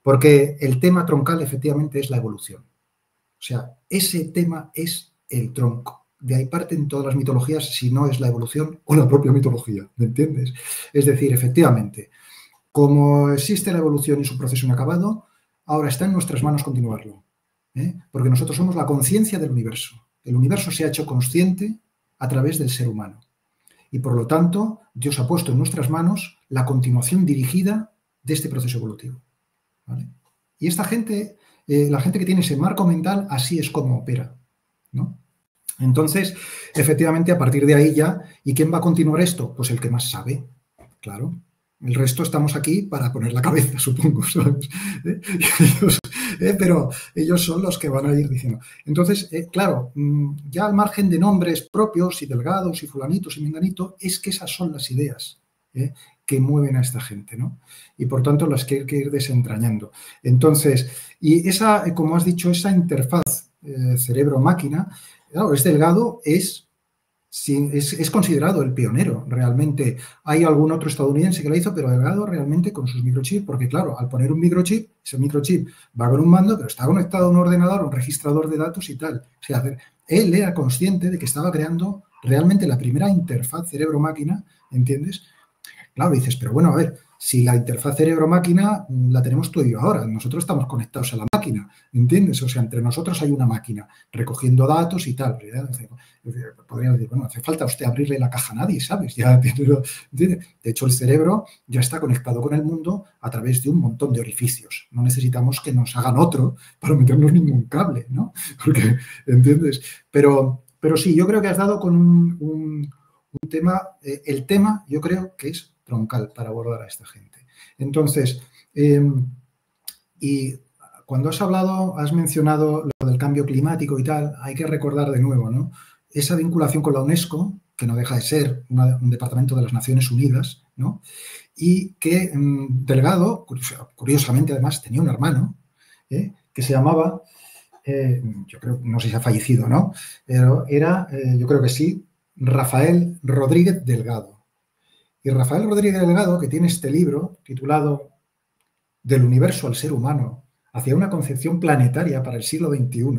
porque el tema troncal efectivamente es la evolución. O sea, ese tema es el tronco. De ahí parten todas las mitologías, si no es la evolución o la propia mitología, ¿me entiendes? Es decir, efectivamente, como existe la evolución y su proceso inacabado, ahora está en nuestras manos continuarlo, ¿eh? Porque nosotros somos la conciencia del universo. El universo se ha hecho consciente a través del ser humano. Y por lo tanto, Dios ha puesto en nuestras manos la continuación dirigida de este proceso evolutivo. ¿Vale? Y esta gente, la gente que tiene ese marco mental, así es como opera, ¿no? Entonces, efectivamente, a partir de ahí ya, ¿y quién va a continuar esto? Pues el que más sabe, claro. El resto estamos aquí para poner la cabeza, supongo, ¿sabes? Pero ellos son los que van a ir diciendo. Entonces, claro, ya al margen de nombres propios y delgados y fulanitos y menganito, es que esas son las ideas que mueven a esta gente, ¿no? Y por tanto las que hay que ir desentrañando. Entonces, y esa, como has dicho, esa interfaz cerebro-máquina, claro, Delgado es considerado el pionero, realmente. Hay algún otro estadounidense que lo hizo, pero Delgado realmente con sus microchips, porque claro, al poner un microchip, ese microchip va con un mando, pero está conectado a un ordenador, un registrador de datos y tal. O sea, él era consciente de que estaba creando realmente la primera interfaz cerebro-máquina, ¿entiendes? Claro, dices, pero bueno, a ver, si la interfaz cerebro-máquina la tenemos tú y yo ahora, nosotros estamos conectados a la máquina, ¿entiendes? O sea, entre nosotros hay una máquina recogiendo datos y tal. Podría decir, bueno, hace falta usted abrirle la caja a nadie, ¿sabes? Ya tiene, de hecho, el cerebro ya está conectado con el mundo a través de un montón de orificios. No necesitamos que nos hagan otro para meternos ningún cable, ¿no? Porque, ¿entiendes? Pero sí, yo creo que has dado con un tema, el tema yo creo que es troncal para abordar a esta gente. Entonces, y cuando has mencionado lo del cambio climático y tal, hay que recordar de nuevo, ¿no? Esa vinculación con la UNESCO, que no deja de ser un departamento de las Naciones Unidas, ¿no? Y que Delgado, curiosamente además, tenía un hermano que se llamaba, yo creo, no sé si ha fallecido o no, pero era, yo creo que sí, Rafael Rodríguez Delgado. Y Rafael Rodríguez Delgado, que tiene este libro titulado Del universo al ser humano, hacia una concepción planetaria para el siglo XXI,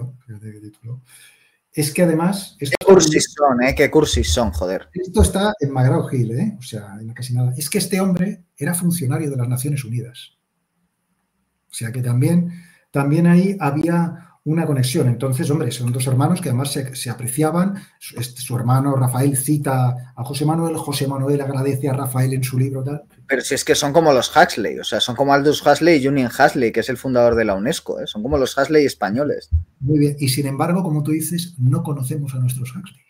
es que además... Qué cursis son, qué cursis son, joder. Esto está en McGraw-Hill, o sea, en casi nada. Es que este hombre era funcionario de las Naciones Unidas. O sea que también ahí había una conexión. Entonces, hombre, son dos hermanos que además se apreciaban. Su hermano Rafael cita a José Manuel agradece a Rafael en su libro, tal. Pero si es que son como los Huxley, o sea, son como Aldous Huxley y Julian Huxley, que es el fundador de la UNESCO, son como los Huxley españoles. Muy bien, y sin embargo, como tú dices, no conocemos a nuestros Huxley.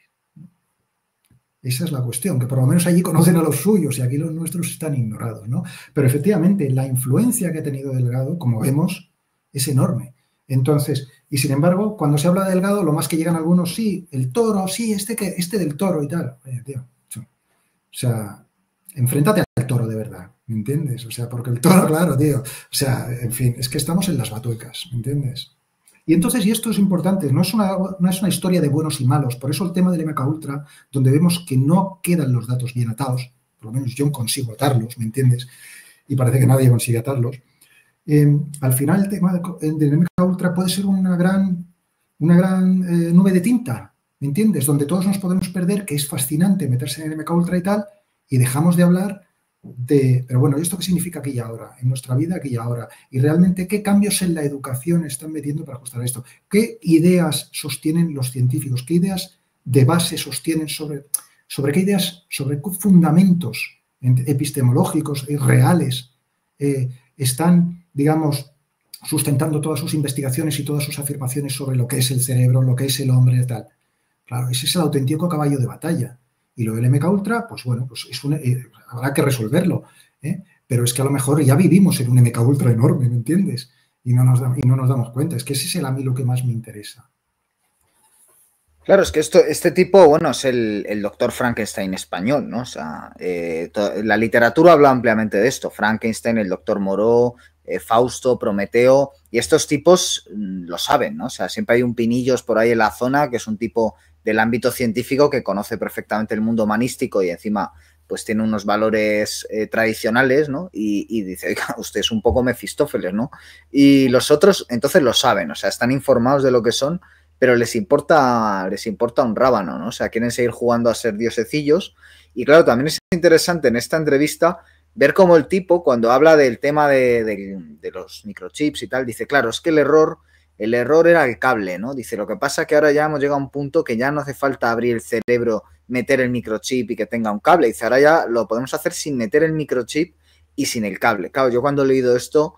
Esa es la cuestión, que por lo menos allí conocen a los suyos y aquí los nuestros están ignorados, ¿no? Pero efectivamente, la influencia que ha tenido Delgado, como vemos, es enorme. Entonces, y sin embargo, cuando se habla de Delgado, lo más que llegan algunos, sí, el toro, sí, este del toro y tal. Oye, tío, o sea, enfréntate al toro de verdad, ¿me entiendes? O sea, porque el toro, claro, tío, o sea, en fin, es que estamos en las batuecas, ¿me entiendes? Y entonces, y esto es importante, no es una historia de buenos y malos, por eso el tema del MKUltra, donde vemos que no quedan los datos bien atados, por lo menos yo consigo atarlos, ¿me entiendes? Y parece que nadie consigue atarlos. Al final el tema del MKUltra puede ser una gran nube de tinta, ¿me entiendes? Donde todos nos podemos perder, que es fascinante meterse en el MKUltra y tal, y dejamos de hablar pero bueno, ¿esto qué significa aquí y ahora? En nuestra vida aquí y ahora. Y realmente, ¿qué cambios en la educación están metiendo para ajustar esto? ¿Qué ideas sostienen los científicos? ¿Qué ideas de base sostienen sobre qué ideas, sobre qué fundamentos epistemológicos y reales están, digamos, sustentando todas sus investigaciones y todas sus afirmaciones sobre lo que es el cerebro, lo que es el hombre y tal? Claro, ese es el auténtico caballo de batalla. Y lo del MKUltra, pues bueno, pues habrá que resolverlo. Pero es que a lo mejor ya vivimos en un MKUltra enorme, ¿me entiendes? Y no nos damos cuenta. Es que ese es a mí lo que más me interesa. Claro, es que este tipo, bueno, es el doctor Frankenstein español, ¿no? O sea, la literatura habla ampliamente de esto. Frankenstein, el doctor Moreau, Fausto, Prometeo, y estos tipos lo saben, ¿no? O sea, siempre hay un Pinillos por ahí en la zona, que es un tipo del ámbito científico que conoce perfectamente el mundo humanístico y encima pues tiene unos valores tradicionales, ¿no? Y dice, oiga, usted es un poco Mefistófeles, ¿no? Y los otros entonces lo saben, o sea, están informados de lo que son, pero les importa un rábano, ¿no? O sea, quieren seguir jugando a ser diosecillos. Y claro, también es interesante en esta entrevista ver cómo el tipo, cuando habla del tema de los microchips y tal, dice, claro, es que el error era el cable, ¿no? Dice, lo que pasa es que ahora ya hemos llegado a un punto que ya no hace falta abrir el cerebro meter el microchip y que tenga un cable. Dice, ahora ya lo podemos hacer sin meter el microchip y sin el cable. Claro, yo cuando he leído esto,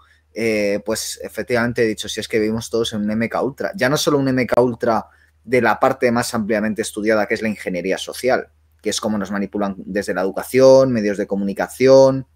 pues efectivamente he dicho, si es que vivimos todos en un MK Ultra. Ya no solo un MK Ultra de la parte más ampliamente estudiada, que es la ingeniería social, que es cómo nos manipulan desde la educación, medios de comunicación,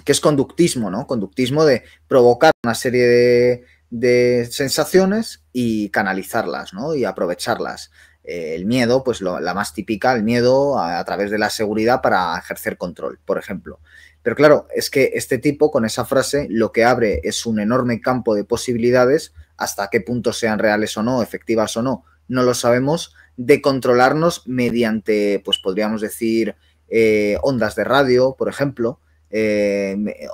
que es conductismo, ¿no? Conductismo de provocar una serie de sensaciones y canalizarlas, ¿no? Y aprovecharlas. El miedo, pues la más típica, el miedo a través de la seguridad para ejercer control, por ejemplo. Pero claro, es que este tipo con esa frase lo que abre es un enorme campo de posibilidades, hasta qué punto sean reales o no, efectivas o no, no lo sabemos, de controlarnos mediante, pues podríamos decir, ondas de radio, por ejemplo,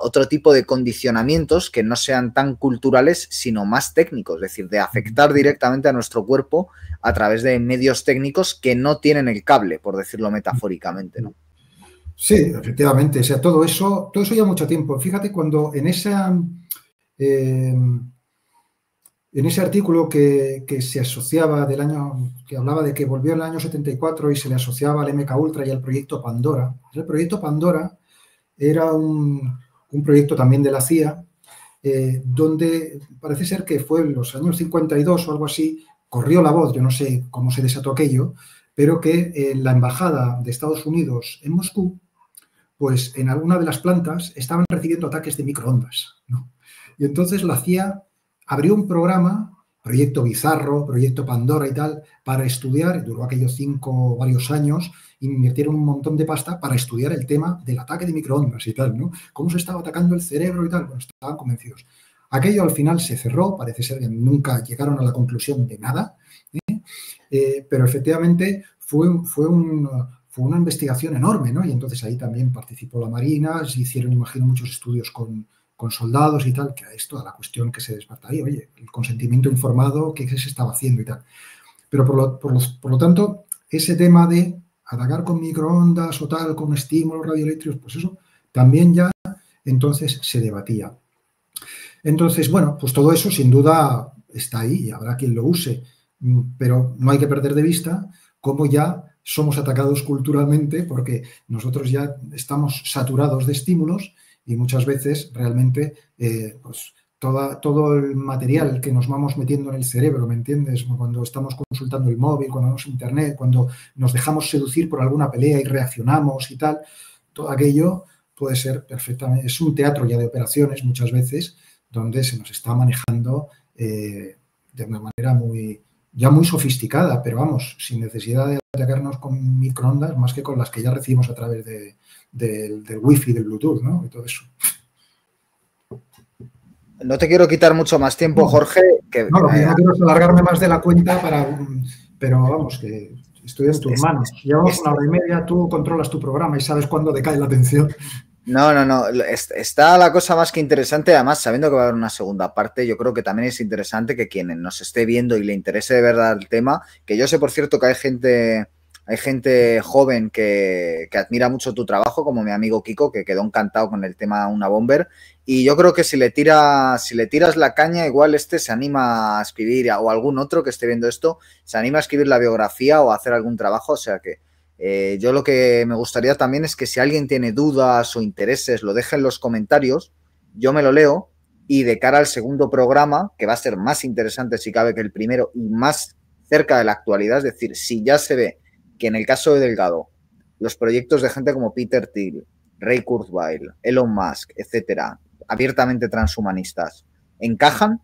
otro tipo de condicionamientos que no sean tan culturales, sino más técnicos, es decir, de afectar directamente a nuestro cuerpo a través de medios técnicos que no tienen el cable, por decirlo metafóricamente, ¿no? Sí, efectivamente. O sea, todo eso lleva mucho tiempo. Fíjate, cuando en ese artículo que se asociaba del año, que hablaba de que volvió en el año 74 y se le asociaba al MK Ultra y al proyecto Pandora. El proyecto Pandora era un proyecto también de la CIA, donde parece ser que fue en los años 52 o algo así, corrió la voz, yo no sé cómo se desató aquello, pero que la embajada de Estados Unidos en Moscú, pues en alguna de las plantas estaban recibiendo ataques de microondas, ¿no? Y entonces la CIA abrió un programa, Proyecto Bizarro, Proyecto Pandora y tal, para estudiar, duró aquellos varios años, invirtieron un montón de pasta para estudiar el tema del ataque de microondas y tal, ¿no? Cómo se estaba atacando el cerebro y tal, bueno, estaban convencidos. Aquello al final se cerró, parece ser que nunca llegaron a la conclusión de nada, pero efectivamente fue una investigación enorme, ¿no? Y entonces ahí también participó la Marina, se hicieron, imagino, muchos estudios con soldados y tal, que es toda la cuestión que se desbarata ahí, oye, el consentimiento informado, qué se estaba haciendo y tal. Pero por lo tanto, ese tema de atacar con microondas o tal, con estímulos radioeléctricos, pues eso también ya entonces se debatía. Entonces, bueno, pues todo eso sin duda está ahí y habrá quien lo use, pero no hay que perder de vista cómo ya somos atacados culturalmente porque nosotros ya estamos saturados de estímulos y muchas veces realmente pues todo el material que nos vamos metiendo en el cerebro, ¿me entiendes? Cuando estamos consultando el móvil, cuando vamos a internet, cuando nos dejamos seducir por alguna pelea y reaccionamos y tal, todo aquello puede ser perfectamente, es un teatro ya de operaciones muchas veces donde se nos está manejando de una manera muy sofisticada, pero vamos, sin necesidad de atacarnos con microondas más que con las que ya recibimos a través del wifi, del Bluetooth, ¿no? Y todo eso. No te quiero quitar mucho más tiempo, no, Jorge. No quiero alargarme más de la cuenta, pero vamos, que estoy en tus manos. Llevamos una hora y media, tú controlas tu programa y sabes cuándo decae la atención. No. Está la cosa más que interesante. Además, sabiendo que va a haber una segunda parte, yo creo que también es interesante que quien nos esté viendo y le interese de verdad el tema, que yo sé, por cierto, que hay gente joven que admira mucho tu trabajo, como mi amigo Kiko, que quedó encantado con el tema Una Bomber. Y yo creo que si le tiras la caña, igual se anima a escribir, o algún otro que esté viendo esto, se anima a escribir la biografía o a hacer algún trabajo. O sea que yo lo que me gustaría también es que si alguien tiene dudas o intereses, lo deje en los comentarios, yo me lo leo y de cara al segundo programa, que va a ser más interesante si cabe que el primero y más cerca de la actualidad, es decir, si ya se ve que en el caso de Delgado, los proyectos de gente como Peter Thiel, Ray Kurzweil, Elon Musk, etcétera, abiertamente transhumanistas, encajan,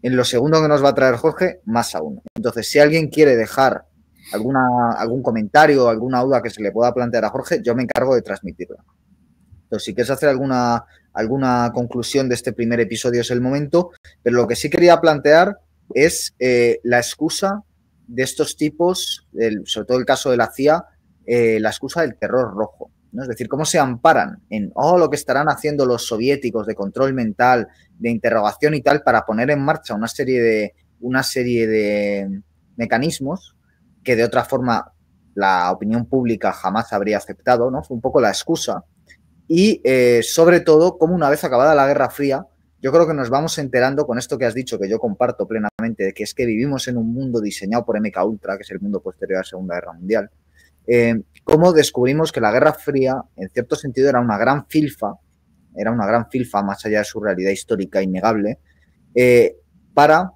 en lo segundo que nos va a traer Jorge, más aún. Entonces, si alguien quiere dejar algún comentario o alguna duda que se le pueda plantear a Jorge, yo me encargo de transmitirla. Entonces, si quieres hacer alguna conclusión de este primer episodio, es el momento, pero lo que sí quería plantear es la excusa de estos tipos, sobre todo el caso de la CIA, la excusa del terror rojo, ¿no? Es decir, cómo se amparan en lo que estarán haciendo los soviéticos de control mental, de interrogación y tal, para poner en marcha una serie de mecanismos que de otra forma la opinión pública jamás habría aceptado, ¿no? Fue un poco la excusa. Y sobre todo, como una vez acabada la Guerra Fría, yo creo que nos vamos enterando con esto que has dicho, que yo comparto plenamente, de que es que vivimos en un mundo diseñado por MK Ultra, que es el mundo posterior a la Segunda Guerra Mundial, cómo descubrimos que la Guerra Fría, en cierto sentido, era una gran filfa más allá de su realidad histórica innegable, para,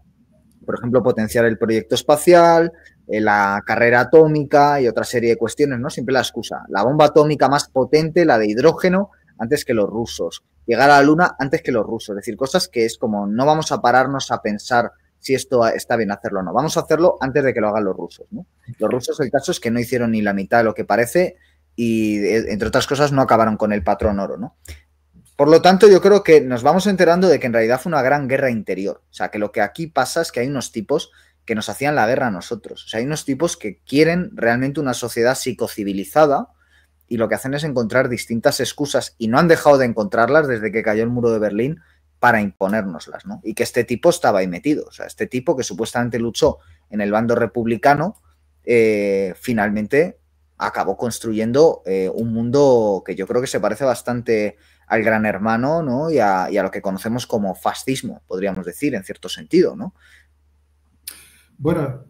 por ejemplo, potenciar el proyecto espacial, la carrera atómica y otra serie de cuestiones, ¿no? Siempre la excusa. La bomba atómica más potente, la de hidrógeno, antes que los rusos. Llegar a la Luna antes que los rusos. Es decir, cosas que es como no vamos a pararnos a pensar si esto está bien hacerlo o no. Vamos a hacerlo antes de que lo hagan los rusos, ¿no? Los rusos, el caso es que no hicieron ni la mitad de lo que parece y, entre otras cosas, no acabaron con el patrón oro, ¿no? Por lo tanto, yo creo que nos vamos enterando de que en realidad fue una gran guerra interior. O sea, que lo que aquí pasa es que hay unos tipos que nos hacían la guerra a nosotros. O sea, hay unos tipos que quieren realmente una sociedad psicocivilizada y lo que hacen es encontrar distintas excusas y no han dejado de encontrarlas desde que cayó el muro de Berlín para imponérnoslas, ¿no? Y que este tipo estaba ahí metido. O sea, este tipo que supuestamente luchó en el bando republicano, finalmente acabó construyendo un mundo que yo creo que se parece bastante al Gran Hermano, ¿no? Y a lo que conocemos como fascismo, podríamos decir, en cierto sentido, ¿no? Bueno,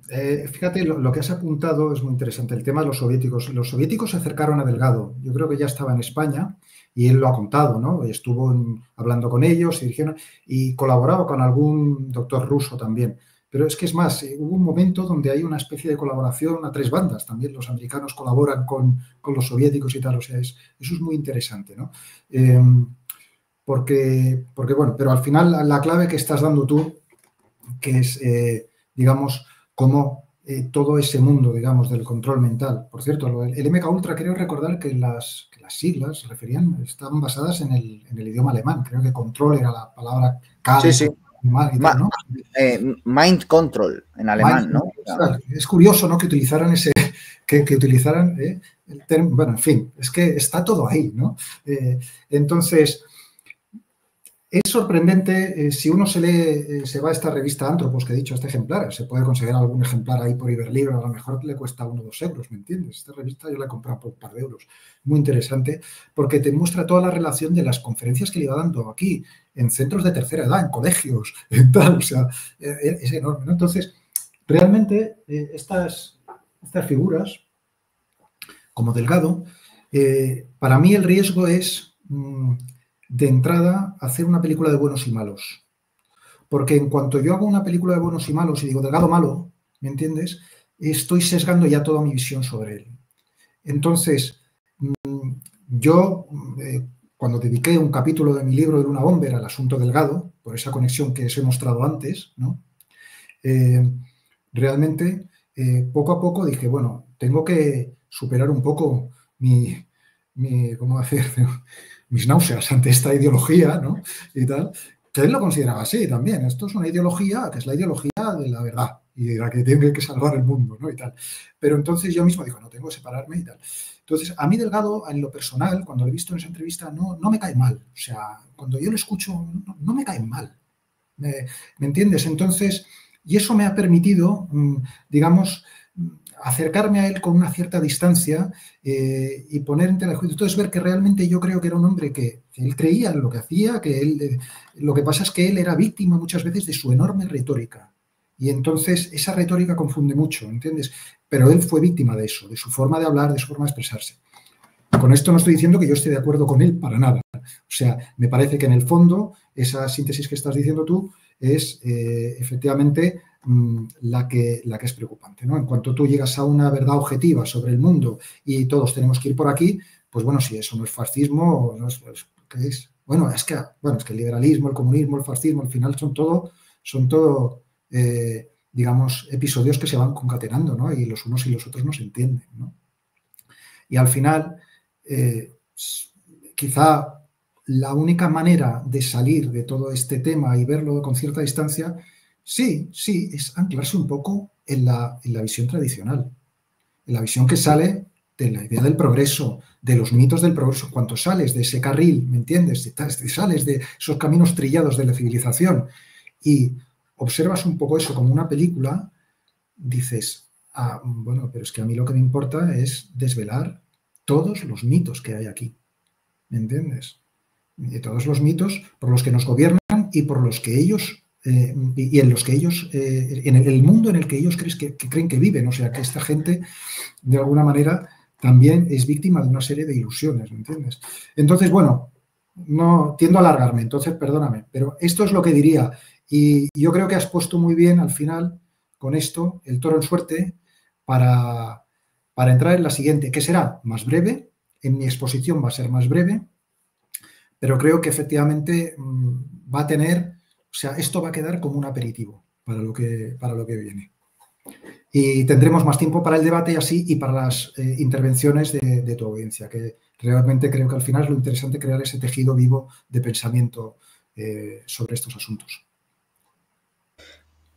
fíjate, lo que has apuntado es muy interesante, el tema de los soviéticos. Los soviéticos se acercaron a Delgado. Yo creo que ya estaba en España y él lo ha contado, ¿no? Estuvo hablando con ellos y colaboraba con algún doctor ruso también. Pero es que es más, hubo un momento donde hay una especie de colaboración a tres bandas. También los americanos colaboran con los soviéticos y tal. O sea, eso es muy interesante, ¿no? Porque, bueno, pero al final la clave que estás dando tú, que es... digamos, como todo ese mundo, digamos, del control mental. Por cierto, el MK Ultra, creo recordar que las siglas estaban basadas en el idioma alemán. Creo que control era la palabra clave. Sí, sí. ¿No? Mind control en alemán, ¿no? Es curioso, ¿no? Que utilizaran que utilizaran el término. Bueno, en fin, es que está todo ahí, ¿no? Entonces, es sorprendente, si uno se va a esta revista Antropos que he dicho, este ejemplar, se puede conseguir algún ejemplar ahí por Iberlibro, a lo mejor le cuesta 1 o 2 euros, ¿me entiendes? Esta revista yo la he comprado por un par de euros. Muy interesante, porque te muestra toda la relación de las conferencias que le iba dando aquí, en centros de tercera edad, en colegios, en tal, o sea, es enorme, ¿no? Entonces, realmente, estas figuras, como Delgado, para mí el riesgo es... de entrada, hacer una película de buenos y malos. Porque en cuanto yo hago una película de buenos y malos y digo Delgado malo, ¿me entiendes? Estoy sesgando ya toda mi visión sobre él. Entonces, yo, cuando dediqué un capítulo de mi libro de Luna Bomber al asunto Delgado, por esa conexión que os he mostrado antes, ¿no? Realmente, poco a poco dije, bueno, tengo que superar un poco ¿cómo decirlo? Mis náuseas ante esta ideología, ¿no? Y tal, que él lo consideraba así también. Esto es una ideología que es la ideología de la verdad y de la que tiene que salvar el mundo, ¿no? Y tal. Pero entonces yo mismo digo, no, tengo que separarme y tal. Entonces, a mí Delgado, en lo personal, cuando lo he visto en esa entrevista, no me cae mal. O sea, cuando yo lo escucho, no me cae mal. ¿Me entiendes? Entonces, y eso me ha permitido, digamos, acercarme a él con una cierta distancia y poner en tela de juicio. Entonces, ver que realmente yo creo que era un hombre que él creía en lo que hacía, que él, lo que pasa es que él era víctima muchas veces de su enorme retórica. Y entonces esa retórica confunde mucho, ¿entiendes? Pero él fue víctima de eso, de su forma de hablar, de su forma de expresarse. Con esto no estoy diciendo que yo esté de acuerdo con él para nada. O sea, me parece que en el fondo esa síntesis que estás diciendo tú es efectivamente la que es preocupante, ¿no? En cuanto tú llegas a una verdad objetiva sobre el mundo y todos tenemos que ir por aquí, pues bueno, si eso no es fascismo, no es, ¿qué es? Bueno, es que el liberalismo, el comunismo, el fascismo, al final son todo digamos, episodios que se van concatenando, ¿no? Y los unos y los otros no se entienden, ¿no? Y al final, quizá la única manera de salir de todo este tema y verlo con cierta distancia, sí, es anclarse un poco en la visión tradicional, en la visión que sale de la idea del progreso, de los mitos del progreso. Cuando sales de ese carril, ¿me entiendes? Sales de esos caminos trillados de la civilización y observas un poco eso como una película, dices, bueno, pero es que a mí lo que me importa es desvelar todos los mitos que hay aquí, ¿me entiendes? Y todos los mitos por los que nos gobiernan y por los que ellos, y en los que ellos, en el mundo en el que ellos creen que viven. O sea, que esta gente, de alguna manera, también es víctima de una serie de ilusiones, ¿me entiendes? Entonces, bueno, no tiendo a alargarme, entonces perdóname, pero esto es lo que diría. Y yo creo que has puesto muy bien al final, con esto, el toro en suerte para entrar en la siguiente, que será más breve. En mi exposición va a ser más breve, pero creo que efectivamente va a tener, o sea, esto va a quedar como un aperitivo para lo que viene. Y tendremos más tiempo para el debate y así, y para las intervenciones de tu audiencia, que realmente creo que al final es lo interesante, crear ese tejido vivo de pensamiento sobre estos asuntos.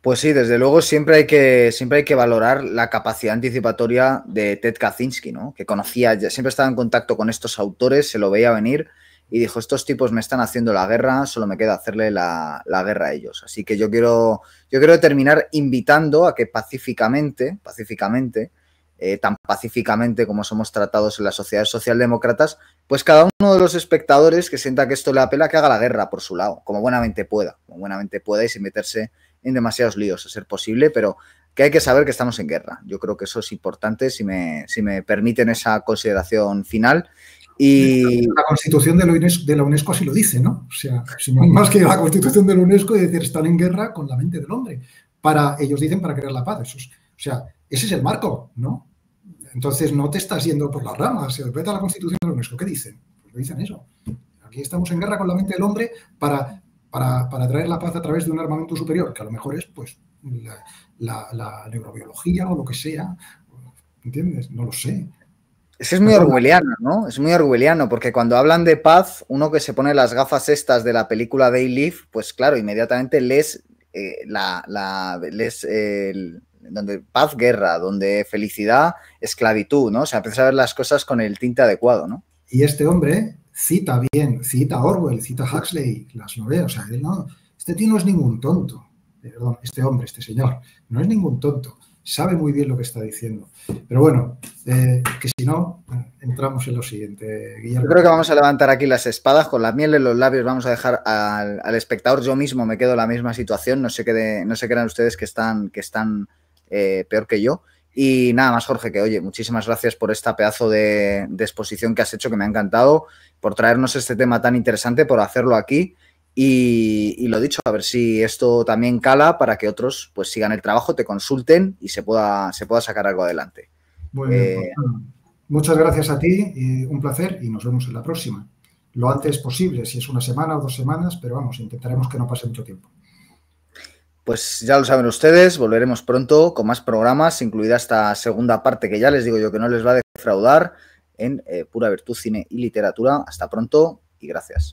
Pues sí, desde luego siempre hay que valorar la capacidad anticipatoria de Ted Kaczynski, ¿no? Que conocía, siempre estaba en contacto con estos autores, se lo veía venir y dijo, estos tipos me están haciendo la guerra, solo me queda hacerle la guerra a ellos. Así que yo quiero terminar invitando a que pacíficamente, tan pacíficamente como somos tratados en las sociedades socialdemócratas, pues cada uno de los espectadores que sienta que esto le apela, que haga la guerra por su lado, como buenamente pueda y sin meterse en demasiados líos, a ser posible, pero que hay que saber que estamos en guerra. Yo creo que eso es importante, si me permiten esa consideración final. Y la Constitución de la UNESCO así lo dice, ¿no? O sea, no hay más que la Constitución de la UNESCO y decir, están en guerra con la mente del hombre. Ellos dicen para crear la paz. O sea, ese es el marco, ¿no? Entonces no te estás yendo por las ramas. Se respeta la Constitución de la UNESCO. ¿Qué dicen? Pues dicen eso. Aquí estamos en guerra con la mente del hombre para traer la paz a través de un armamento superior, que a lo mejor es pues la neurobiología o lo que sea. ¿Entiendes? No lo sé. Es muy orwelliano, ¿no? Es muy orwelliano, porque cuando hablan de paz, uno que se pone las gafas estas de la película They Live, pues claro, inmediatamente lees donde paz, guerra, donde felicidad, esclavitud, ¿no? O sea, empieza a ver las cosas con el tinte adecuado, ¿no? Y este hombre cita bien, cita Orwell, cita Huxley, las novelas, o sea, él no, este tío no es ningún tonto, perdón, este señor, no es ningún tonto, sabe muy bien lo que está diciendo. Pero bueno, que si no, entramos en lo siguiente, Guillermo. Yo creo que vamos a levantar aquí las espadas, con la miel en los labios vamos a dejar al espectador. Yo mismo me quedo en la misma situación, no sé qué eran ustedes que están peor que yo. Y nada más, Jorge, que oye, muchísimas gracias por esta pedazo de exposición que has hecho, que me ha encantado, por traernos este tema tan interesante, por hacerlo aquí. Y lo dicho, a ver si esto también cala para que otros pues sigan el trabajo, te consulten y se pueda sacar algo adelante. Muy bien, muchas gracias a ti, y un placer, y nos vemos en la próxima. Lo antes posible, si es una semana o 2 semanas, pero vamos, intentaremos que no pase mucho tiempo. Pues ya lo saben ustedes, volveremos pronto con más programas, incluida esta segunda parte que ya les digo yo que no les va a defraudar en Pura Virtud, Cine y Literatura. Hasta pronto y gracias.